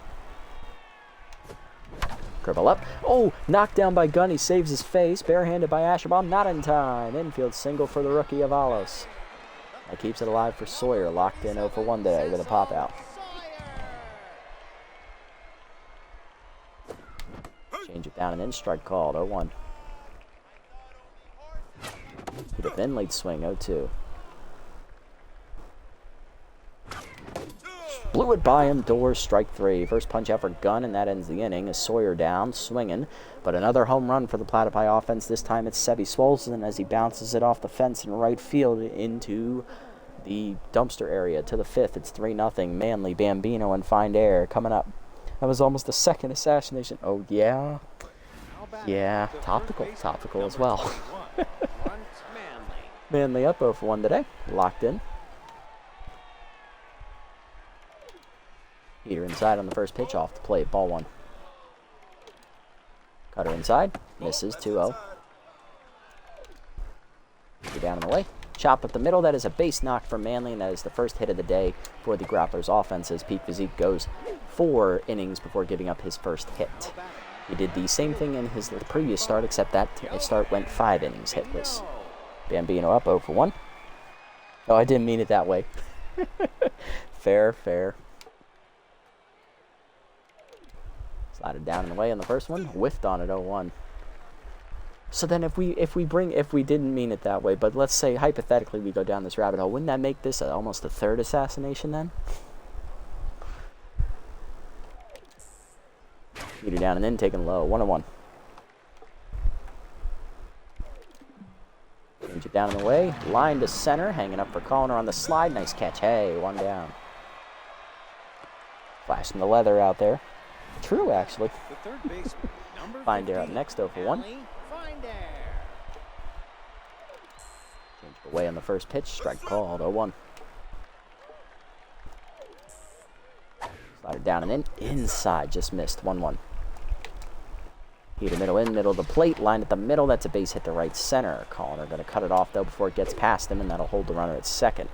Speaker 1: Dribble up. Oh, knocked down by Gunn. He saves his face. Barehanded by Ashabon. Not in time. Infield single for the rookie Avalos. That keeps it alive for Sawyer. Locked in 0 for 1 today with a pop out. Change it down and in. Strike called. 0-1. Hit up in. Late swing. 0-2. Blew it by him. Doors. Strike 3. First punch out for Gunn, and that ends the inning. As Sawyer down, swinging. But another home run for the Platypi offense. This time it's Sebi Swolson as he bounces it off the fence in right field into the dumpster area to the 5th. It's 3-0. Manley, Bambino, and Find Air coming up. That was almost a second assassination. Oh, yeah. Yeah, topical as well. Manley up 0 for 1 today. Locked in. Heater inside on the first pitch, off the plate. Ball 1. Cutter inside. Misses. 2-0. Down and away. Chop up the middle. That is a base knock for Manley, and that is the first hit of the day for the Grapplers offense as Pete Physique goes 4 innings before giving up his first hit. He did the same thing in his previous start, except that start went 5 innings hitless. Bambino up 0 for 1. Oh, I didn't mean it that way. Fair. Slided down and away on the first one. Whiffed on it 0-1. So then if we didn't mean it that way, but let's say hypothetically we go down this rabbit hole, wouldn't that make this almost a third assassination then? Heater down and in, taken low. 1-1. Change it down in the way. Line to center, hanging up for Colliner on the slide. Nice catch. Hey, 1 down. Flashing the leather out there. True, actually. Find Air up next, 0 for 1. Change it away on the first pitch. Strike called, 0-1. Slider down and in. Inside, just missed. 1-1. Heater middle in, middle of the plate. Line at the middle. That's a base hit to right center. Colliner going to cut it off, though, before it gets past him, and that'll hold the runner at second.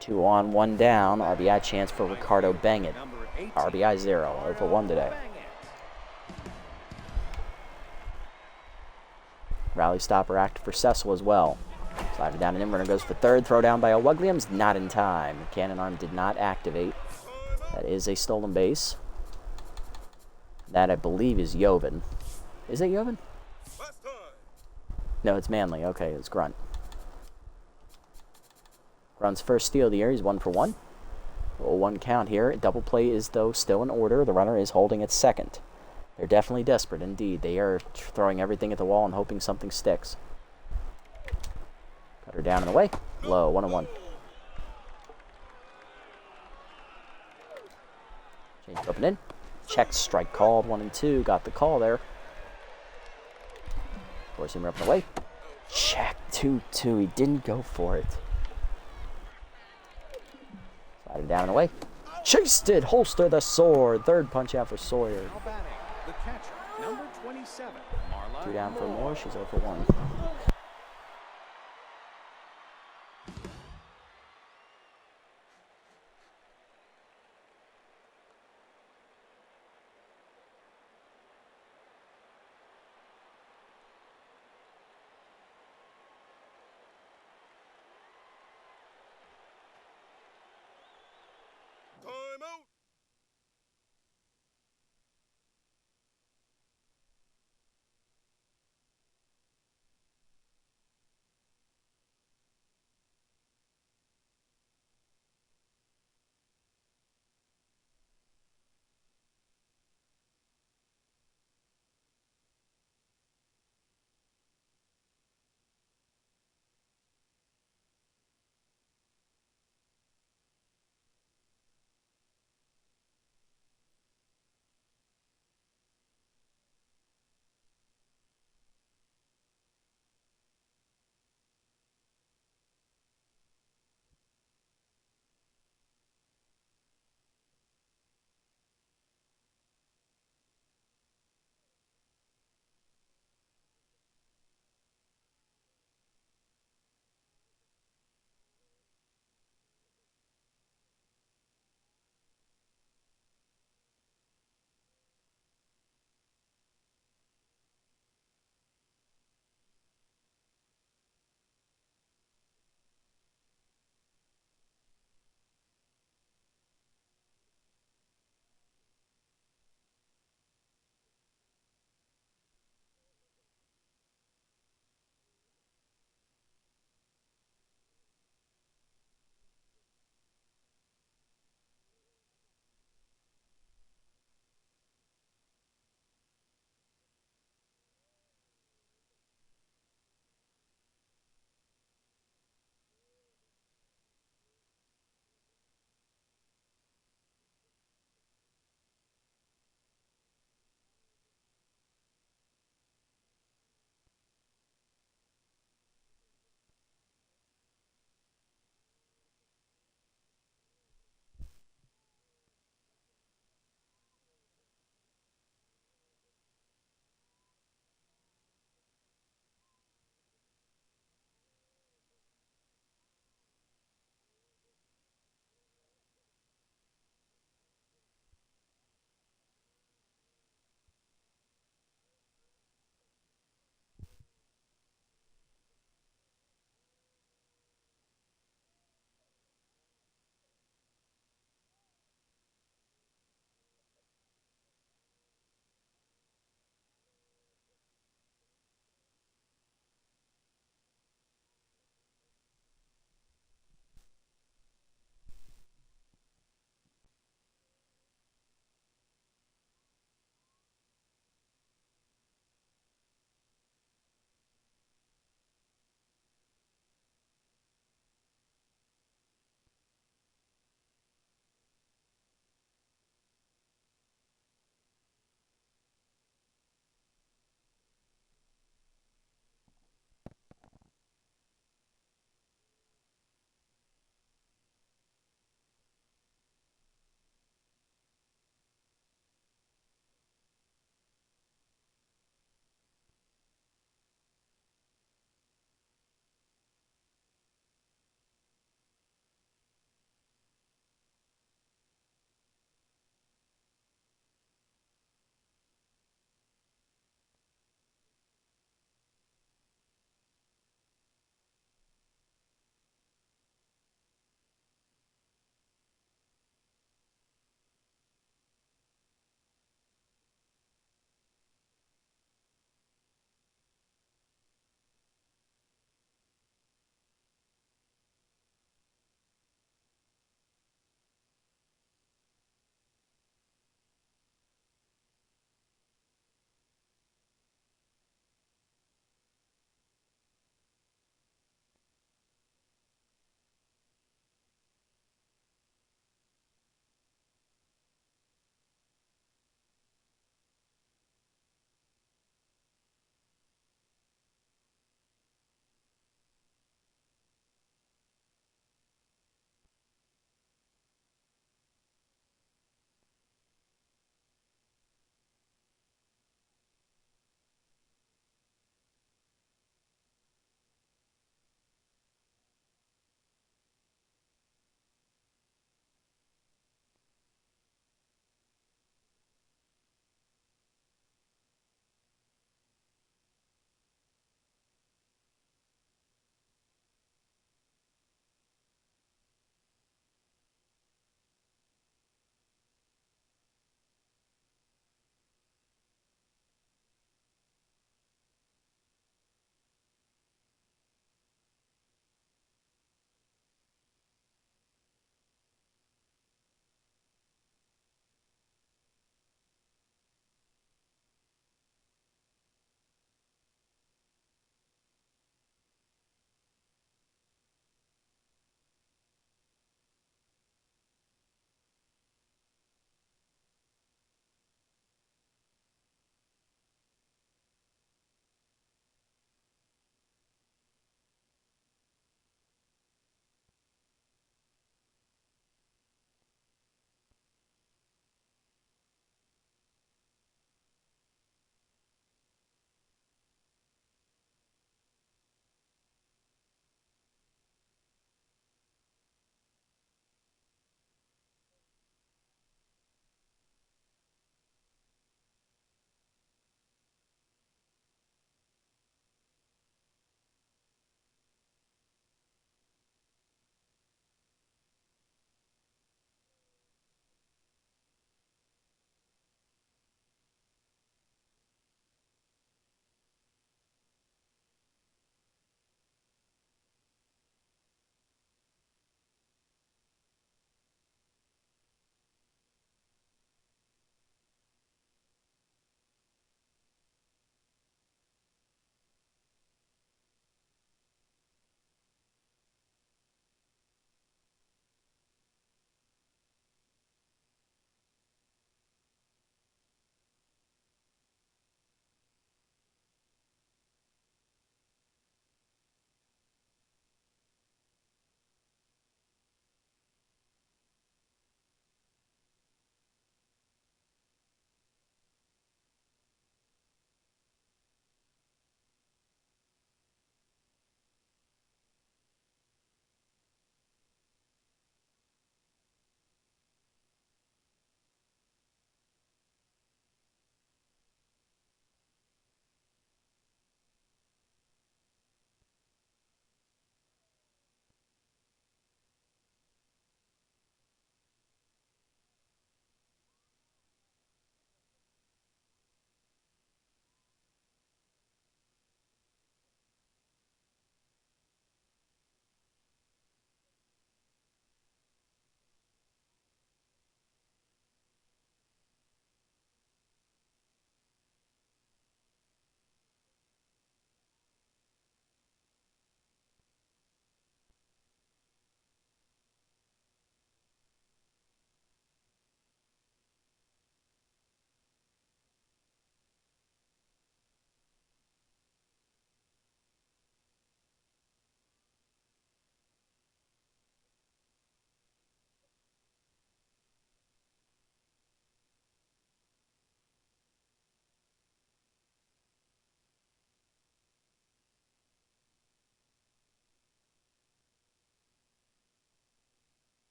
Speaker 1: 2 on, 1 down. RBI chance for Ricardo Bangett. RBI 0. 0 for 1 today. Rally stopper active for Cecil as well. Slider down and in. Runner goes for third. Throw down by O'Wugliams. Not in time. The cannon arm did not activate. That is a stolen base. That, I believe, is Joven. Is it Joven? No, it's Manley. Okay, it's Grunt. Grunt's first steal of the year. He's 1 for 1. 1 count here. Double play is, though, still in order. The runner is holding at second. They're definitely desperate, indeed. They are throwing everything at the wall and hoping something sticks. Cutter down and away. Low, 1-1. Change up and in. Check, strike called, 1-2. Got the call there. Force him up and away. Check, 2-2. He didn't go for it. Sliding down and away. Chased it. Holster the sword. Third punch out for Sawyer.
Speaker 2: The catcher, number 27, Marla.
Speaker 1: 2 down for Moore. She's 0 for 1.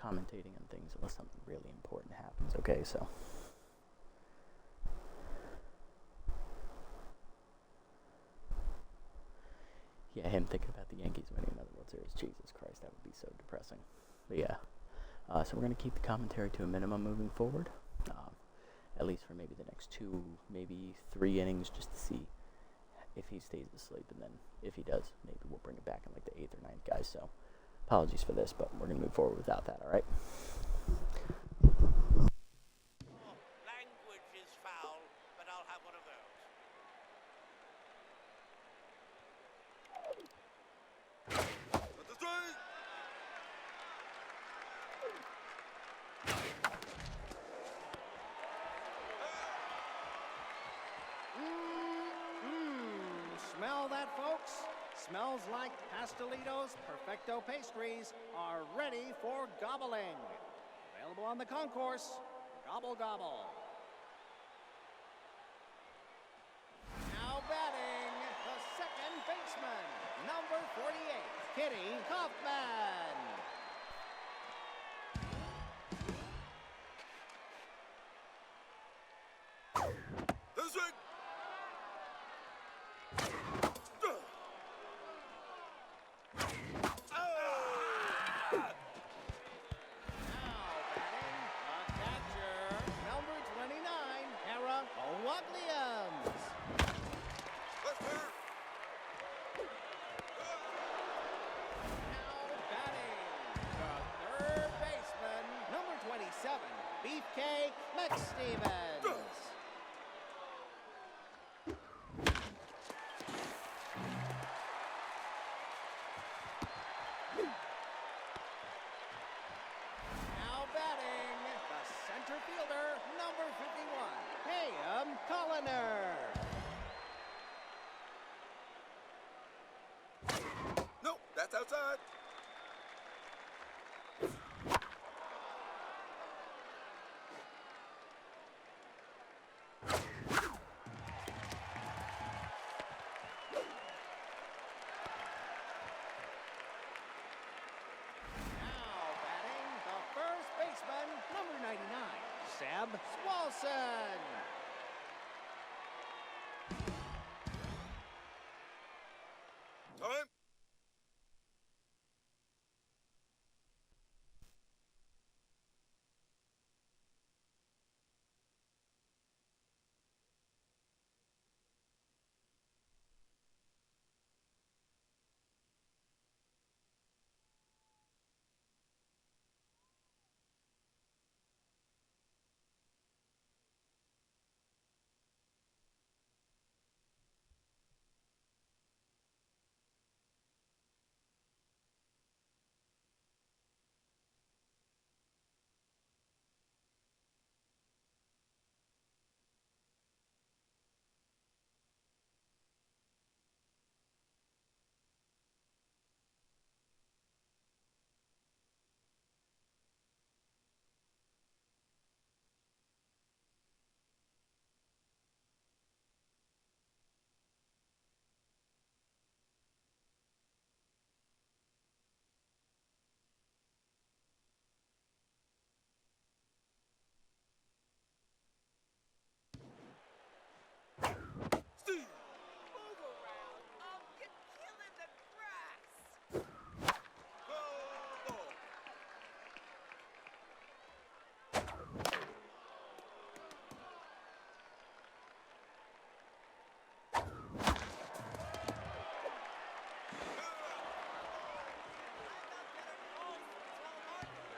Speaker 1: commentating on things unless something really important happens. Okay, so. Yeah, him thinking about the Yankees winning another World Series. Jesus Christ, that would be so depressing. But yeah, so we're going to keep the commentary to a minimum moving forward. At least for maybe the next 2, maybe 3 innings, just to see if he stays asleep. And then if he does, maybe we'll bring it back in like the 8th or 9th, guys. So apologies for this, but we're going to move forward without that, all right?
Speaker 3: Language is foul, but I'll have one of those.
Speaker 2: Smell that, folks? Smells like Pastelito's Perfecto pastries are ready for gobbling. Available on the concourse. Gobble, gobble. Now batting, the second baseman, number 48, Kitty Kaufman. Beefcake McStevens. Now batting, the center fielder, number 51, Hayam Colliner.
Speaker 4: No, that's outside.
Speaker 2: Number 99, Seb Swalson.
Speaker 4: Time.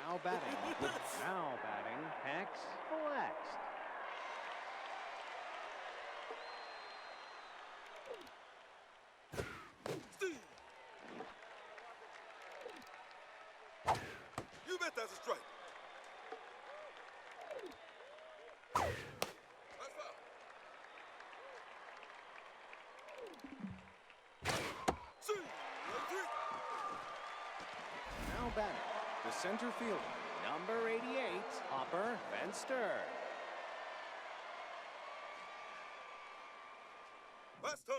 Speaker 2: Now batting, Hex Flex.
Speaker 4: You bet that's a strike. That's foul. See, 1-3.
Speaker 2: Now batting, the center fielder, number 88, Hopper Fenster.
Speaker 4: Last time.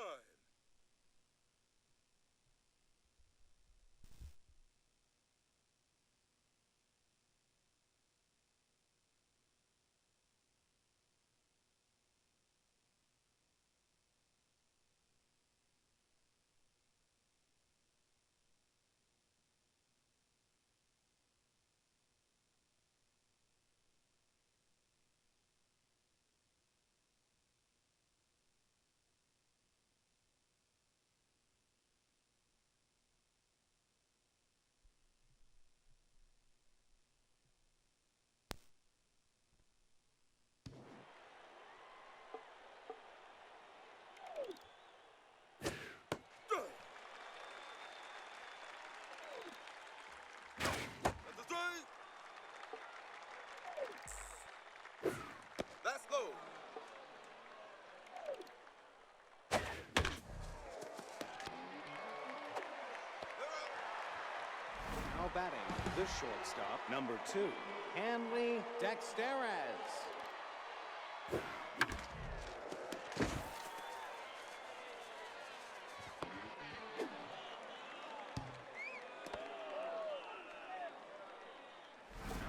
Speaker 2: the shortstop, number 2, Hanley Dexterez.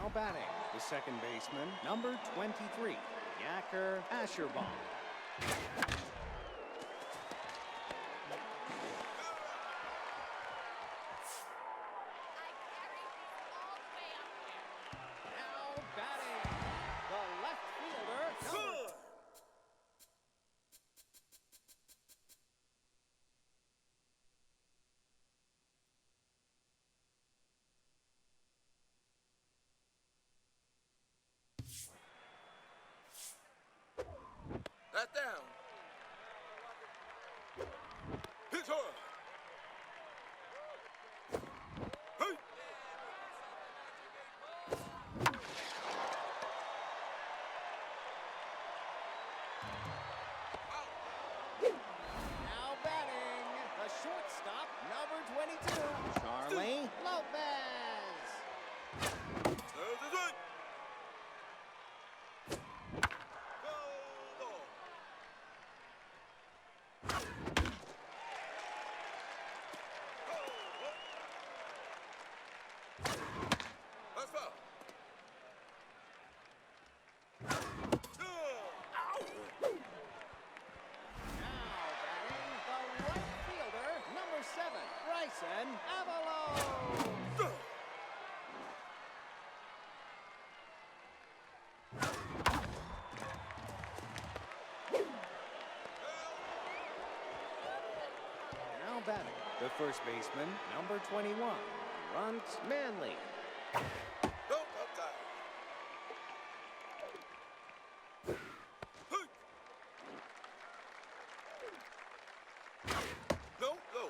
Speaker 2: Now batting, the second baseman, number 23, Yacker Asherbaum. Now batting, the left fielder, number
Speaker 4: Good. That's down. Hit hard. Hey.
Speaker 2: Now batting, the shortstop, number 22, Charlie Lopez.
Speaker 4: There's the strike. Go ball. That's foul.
Speaker 2: Now batting, the right fielder, number 7, Bryson Avalon. Now batting, the first baseman, number 21, Grunt Manley.
Speaker 4: Don't upside. Hey. No, no.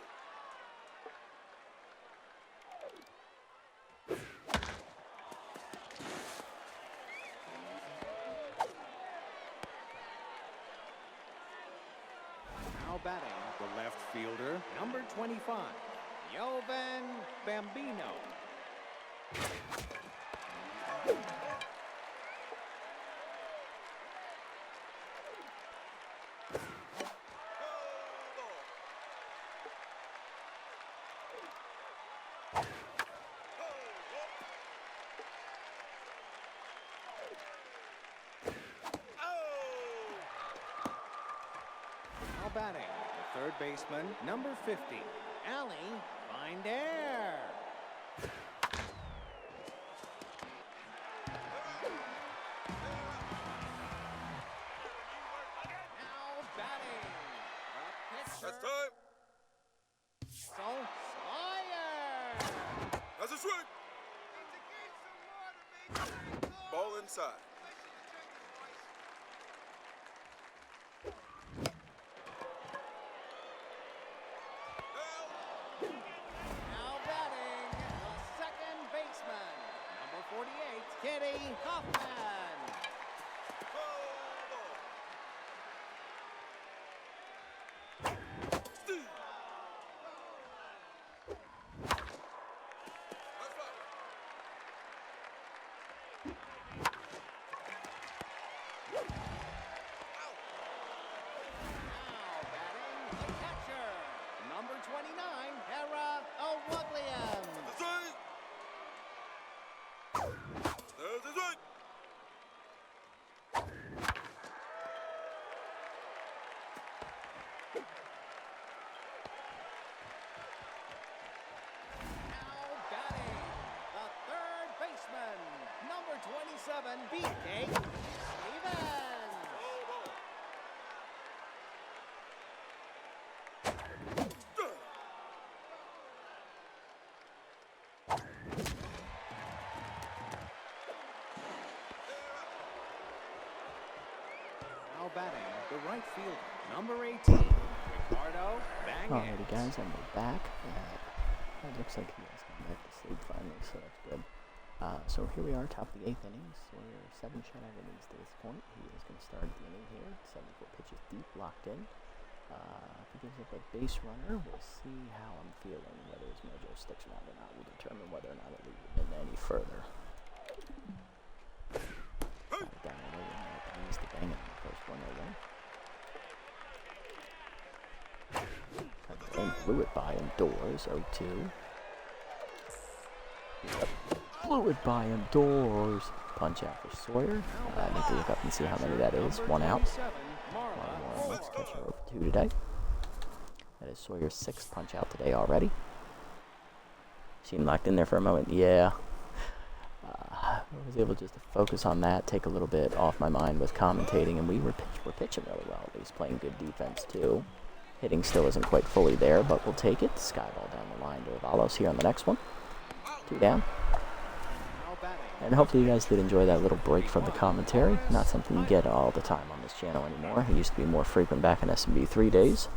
Speaker 2: Now batting, the left fielder, number 25, Jovan Bambino. Now batting, the third baseman, number 50, Ali Binder. Now batting, the pitcher,
Speaker 4: That's time.
Speaker 2: Sawyer.
Speaker 4: That's a strike. Ball inside.
Speaker 2: Now batting, the second baseman, number 48, Kitty Hoffman.
Speaker 4: Steve. That's foul.
Speaker 2: Now batting, the catcher, number 29, Hera O'Wugliam.
Speaker 4: The strike. There's the strike.
Speaker 2: Now batting, the third baseman, number 27, B.K. Stevens.
Speaker 4: Ball, ball.
Speaker 2: Now batting, the right fielder, number 18, Ricardo Bangett.
Speaker 1: Alrighty guys, and we're back. It looks like you guys got back to sleep finally, so that's good. So here we are, top of the 8th inning. So we're 7 shutout innings to this point. He is going to start the inning here. 74 pitches deep, locked in. If he gives up a base runner, we'll see how I'm feeling. Whether his mojo sticks around or not will determine whether or not it leads him any further. Down the low one, that needs to bang it in the first one over. And blew it by him. Doors, 0-2. Yep. Blew it by him. Doors. Punch out for Sawyer. I need to look up and see how many that is. One out. Let's catch her over 2 today. That is Sawyer's 6th punch out today already. Seemed locked in there for a moment. Yeah. I was able just to focus on that, take a little bit off my mind with commentating, and we're pitching really well, at least playing good defense too. Hitting still isn't quite fully there, but we'll take it. Skyball down the line to Avalos here on the next one. 2 down. And hopefully you guys did enjoy that little break from the commentary. Not something you get all the time on this channel anymore. It used to be more frequent back in SMB4 days.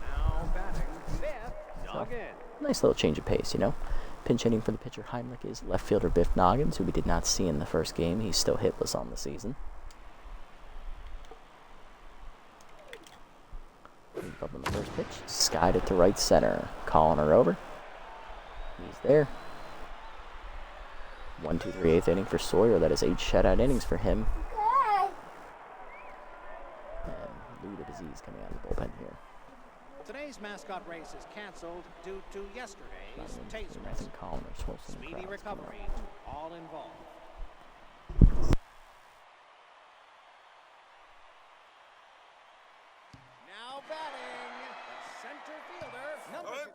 Speaker 1: So, nice little change of pace, you know. Pinch hitting for the pitcher Heimlich is left fielder Biff Noggins, who we did not see in the first game. He's still hitless on the season. Up on the first pitch, skied it to right center, calling her over. He's there. 1, 2, 3, 8th inning for Sawyer. That is 8 shutout innings for him. And Lou the Disease coming out of the bullpen here.
Speaker 2: Today's mascot race is canceled due to yesterday's taser race. Speedy recovery to all involved. Now batting, the center fielder, number 2.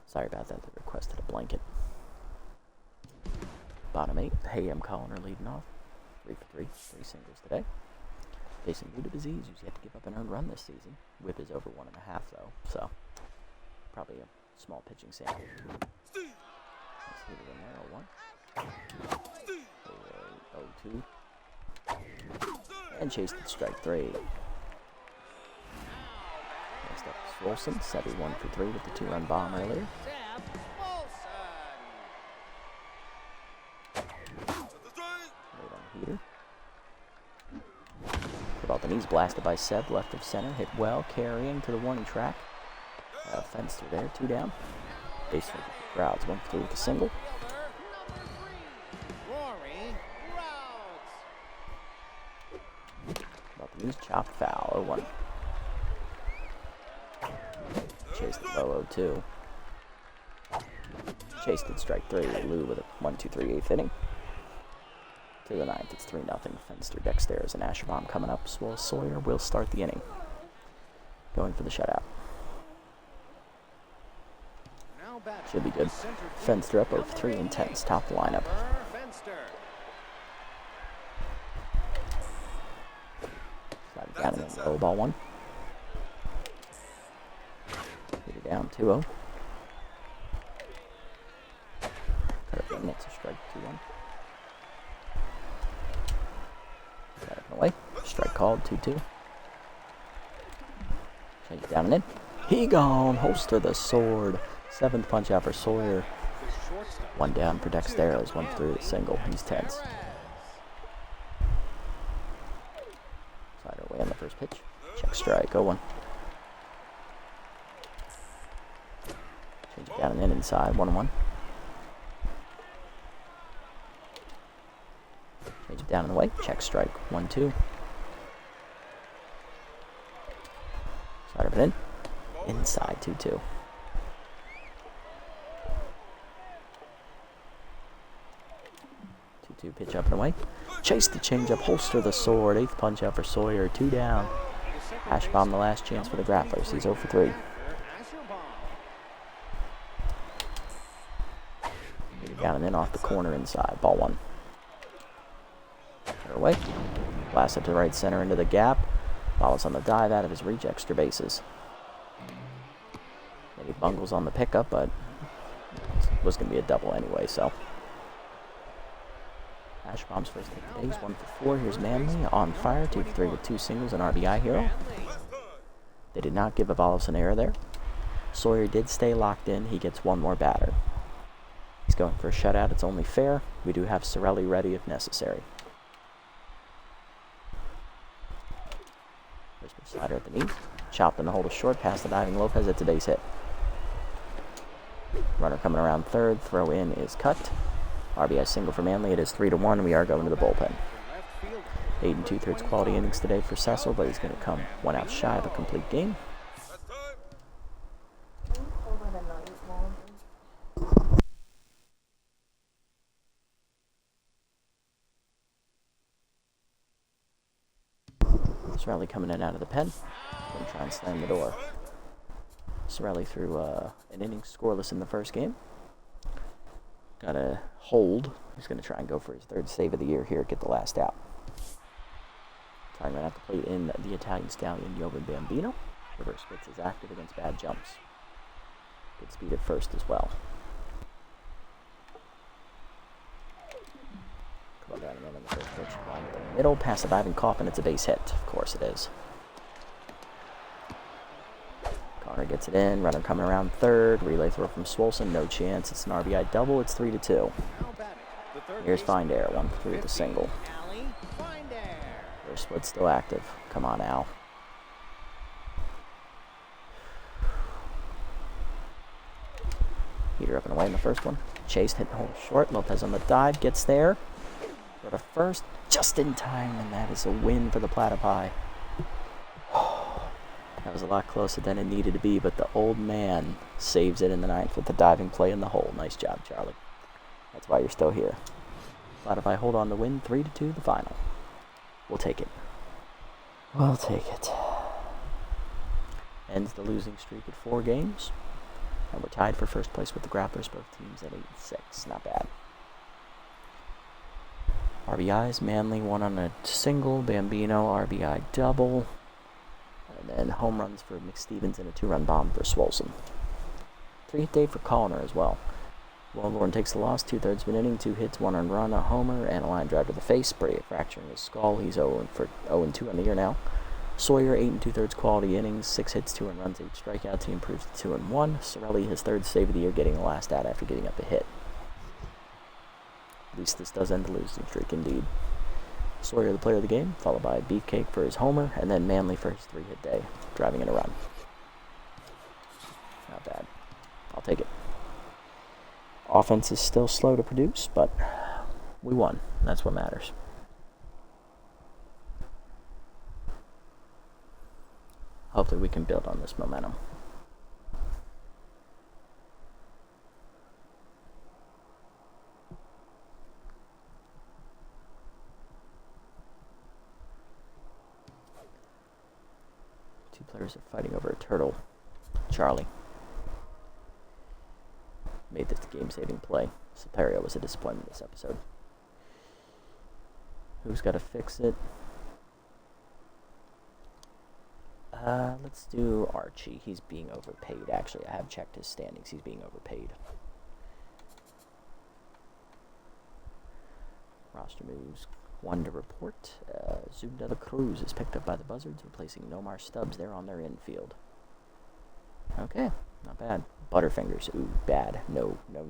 Speaker 1: Sorry about that, they requested a blanket. Bottom 8, Hayem Colliner leading off. 3 for 3, 3 singles today. Facing Lou the Disease, who's yet to give up an earned run this season. Whip is over 1.5 though, so probably a small pitching sample. Let's hit it in there, 0-1. 0-2. And chased at strike 3. Next up is Rolson, 7-1 for 3 with the 2-run bomb earlier. Right on heater. Put off the knees, blasted by Seb, left of center, hit well, carrying to the warning track. Fence through there, 2 down. Base for the crowds, 1 for 3 with a single. About the knees, chopped foul, 0-1. Chased at low, 0-2. Chased at strike 3. Lou with a 1, 2, 3, 8th inning. To the 9th, it's 3-0. Fenster, Dexter's, and Asherbomb coming up. Swole Sawyer will start the inning. Going for the shutout. Should be good. Fenster up over 3 intense. Top the lineup. Slide down and then low ball 1. Hit it down 2-0. Cut up the net to strike 2-1. Got it away. Strike called 2-2. Change it down and in. He gone. Holster the sword. 7th punch out for Sawyer. 1 down for Dexteros. 1 for 3 with a single. He's tense. Slider away on the first pitch. Check strike. 0-1. Change it down and in inside. 1-1. Change it down and away. Check strike. 1-2. Slider it in. Inside. 2-2. 2-2 pitch up and away. Chase the changeup. Holster the sword. 8th punch out for Sawyer. 2 down. Asherbomb the last chance for the Grapplers. He's 0 for 3. Get it down and in off the corner inside. Ball 1. away. Blast it to right center into the gap. Follows on the dive out of his reach, extra bases. Maybe bungles on the pickup, but it was going to be a double anyway, so. Ash bombs first hit the base, 1 for 4. Here's Manley on fire, 2 for 3 with 2 singles, an RBI hero. They did not give Avalos an error there. Sawyer did stay locked in. He gets one more batter. He's going for a shutout. It's only fair. We do have Sorelli ready if necessary. Whisper slider at the knee. Chopped in the hole to short. Past the diving Lopez. It's a base hit. Runner coming around third. Throw in is cut. RBI single for Manley. It is 3-1. We are going to the bullpen. 8 2/3 quality innings today for Cecil, but he's going to come 1 out shy of a complete game. Sorelli coming in out of the pen. Going to try and slam the door. Sorelli threw an inning scoreless in the first game. Got a hold. He's going to try and go for his 3rd save of the year here, get the last out. Trying right out the plate in the Italian stallion, Jovan Bambino. Reverse splits is active against bad jumps. Good speed at first as well. Come on down again on the first pitch. Line in the middle, past the diving Coffin. It's a base hit. Of course it is. Connor gets it in. Runner coming around third. Relay throw from Swolson. No chance. It's an RBI double. It's 3-2. Here's Findair. 1 for 3 with a single. First split still active. Come on, Al. Heater up and away in the first one. Chase hit the hole short. Lopez on the dive. Gets there. Go to first. Just in time. And that is a win for the Platypi. That was a lot closer than it needed to be, but the old man saves it in the 9th with the diving play in the hole. Nice job, Charlie. That's why you're still here. Platypi hold on to win 3-2 the final. We'll take it. We'll take it. Ends the losing streak at 4 games. And we're tied for first place with the Grapplers, both teams at 8-6. Not bad. RBIs, Manley, 1 on a single. Bambino, RBI double. And then home runs for McStevens and a 2-run bomb for Swolson. 3-hit day for Colliner as well. Wellborn takes the loss, 2/3 of an inning, 2 hits, 1 earned run, a homer, and a line drive to the face. Brady fracturing his skull. He's 0-2 on the year now. Sawyer, 8 2/3 quality innings, 6 hits, 2 earned runs, 8 strikeouts. He improves to 2-1. Sorelli, his 3rd save of the year, getting the last out after getting up a hit. At least this does end the losing streak, indeed. Sawyer, the player of the game, followed by Beefcake for his homer, and then Manley for his 3-hit day, driving in a run. Not bad. I'll take it. Offense is still slow to produce, but we won. That's what matters. Hopefully we can build on this momentum. Two players are fighting over a turtle. Charlie made this game-saving play. Superior was a disappointment this episode. Who's got to fix it? Let's do Archie. He's being overpaid. Actually, I have checked his standings. He's being overpaid. Roster moves. 1 to report. Zoom de la Cruz is picked up by the Buzzards, replacing Nomar Stubbs there on their infield. Okay, not bad. Butterfingers, ooh, bad. No. Well,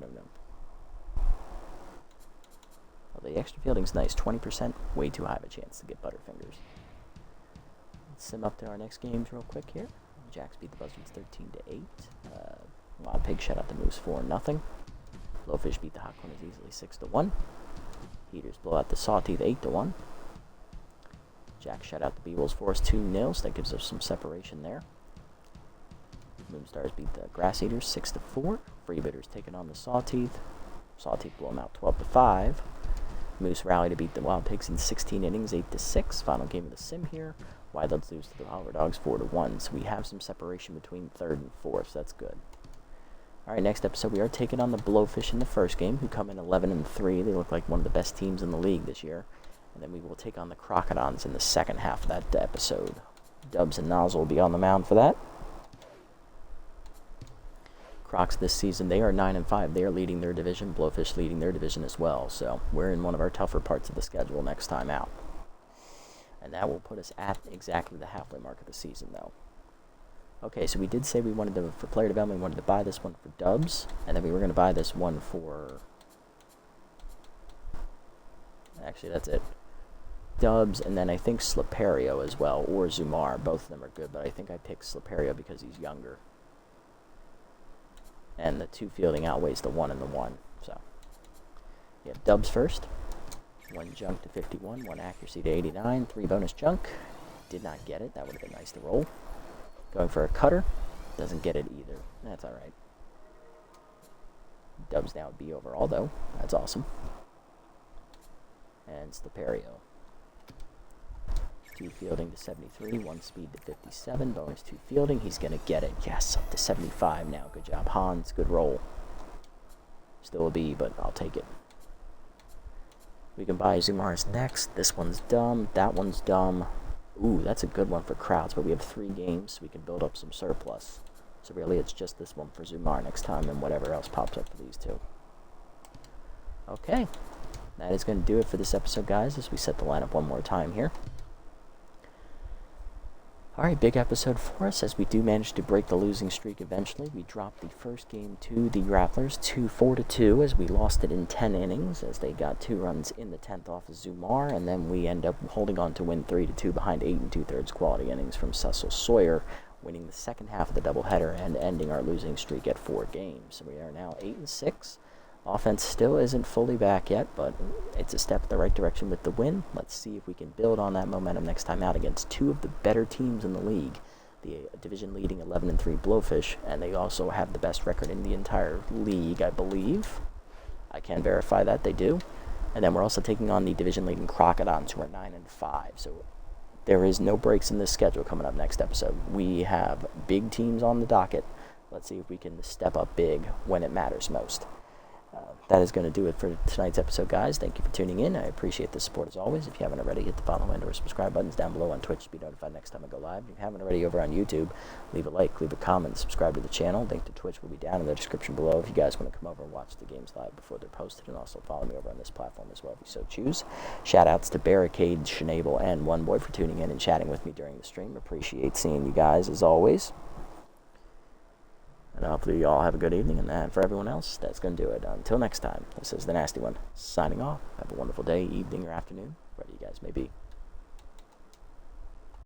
Speaker 1: the extra fielding's nice. 20%, way too high of a chance to get Butterfingers. Let's sim up to our next games real quick here. Jacks beat the Buzzards 13-8. Wild Pig shut out the Moose 4-0. Blowfish beat the Hot Corners easily 6-1. Heaters blow out the Sawteeth 8-1. Jack shut out the Beebles Forest 2-0, so that gives us some separation there. Moonstars beat the Grass Eaters 6-4. Freebitters taking on the Sawteeth. Sawteeth blow them out 12-5. Moose rally to beat the Wild Pigs in 16 innings 8-6. Final game of the sim here. Wildlands lose to the Oliver Dogs 4-1. So we have some separation between 3rd and 4th. So that's good. All right, next episode we are taking on the Blowfish in the first game, who come in 11-3. They look like one of the best teams in the league this year. And then we will take on the Crocodons in the second half of that episode. Dubs and Nozzle will be on the mound for that. Crocs this season, they are 9-5. They are leading their division. Blowfish leading their division as well. So we're in one of our tougher parts of the schedule next time out. And that will put us at exactly the halfway mark of the season, though. Okay, so we did say we wanted to, for player development, we wanted to buy this one for Dubs. And then we were going to buy this one for... Actually, that's it. Dubs, and then I think Slipperio as well, or Zumar. Both of them are good, but I think I picked Slipperio because he's younger. And the 2 fielding outweighs the 1 and the 1. So, you have Dubs first. 1 junk to 51, 1 accuracy to 89, 3 bonus junk. Did not get it. That would have been nice to roll. Going for a cutter. Doesn't get it either. That's alright. Dubs now B overall, though. That's awesome. And Slipperio. 2 fielding to 73, 1 speed to 57, bonus 2 fielding. He's going to get it. Yes, up to 75 now. Good job, Hans. Good roll. Still a B, but I'll take it. We can buy Zumar's next. This one's dumb. That one's dumb. Ooh, that's a good one for crowds, but we have 3 games, so we can build up some surplus. So really, it's just this one for Zumar next time and whatever else pops up for these 2. Okay. That is going to do it for this episode, guys, as we set the lineup one more time here. Alright, big episode for us, as we do manage to break the losing streak eventually. We dropped the first game to the Grapplers, 4-2, as we lost it in 10 innings, as they got 2 runs in the 10th off of Zumar, and then we end up holding on to win 3-2 behind 8 2/3 quality innings from Cecil Sawyer, winning the second half of the doubleheader and ending our losing streak at 4 games. So we are now 8-6. Offense still isn't fully back yet, but it's a step in the right direction with the win. Let's see if we can build on that momentum next time out against 2 of the better teams in the league. The division-leading 11-3 Blowfish, and they also have the best record in the entire league, I believe. I can verify that they do. And then we're also taking on the division-leading Crocodons, who are 9-5. So there is no breaks in this schedule coming up next episode. We have big teams on the docket. Let's see if we can step up big when it matters most. That is going to do it for tonight's episode, guys. Thank you for tuning in. I appreciate the support as always. If you haven't already, hit the follow and or subscribe buttons down below on Twitch to be notified next time I go live. If you haven't already over on YouTube, leave a like, leave a comment, subscribe to the channel. Link to Twitch will be down in the description below if you guys want to come over and watch the games live before they're posted, and also follow me over on this platform as well if you so choose. Shout outs to Barricade, Schnabel, and One Boy for tuning in and chatting with me during the stream. Appreciate seeing you guys as always. And hopefully you all have a good evening, and for everyone else, that's going to do it. Until next time, this is the Nasty One, signing off. Have a wonderful day, evening, or afternoon, wherever you guys may be.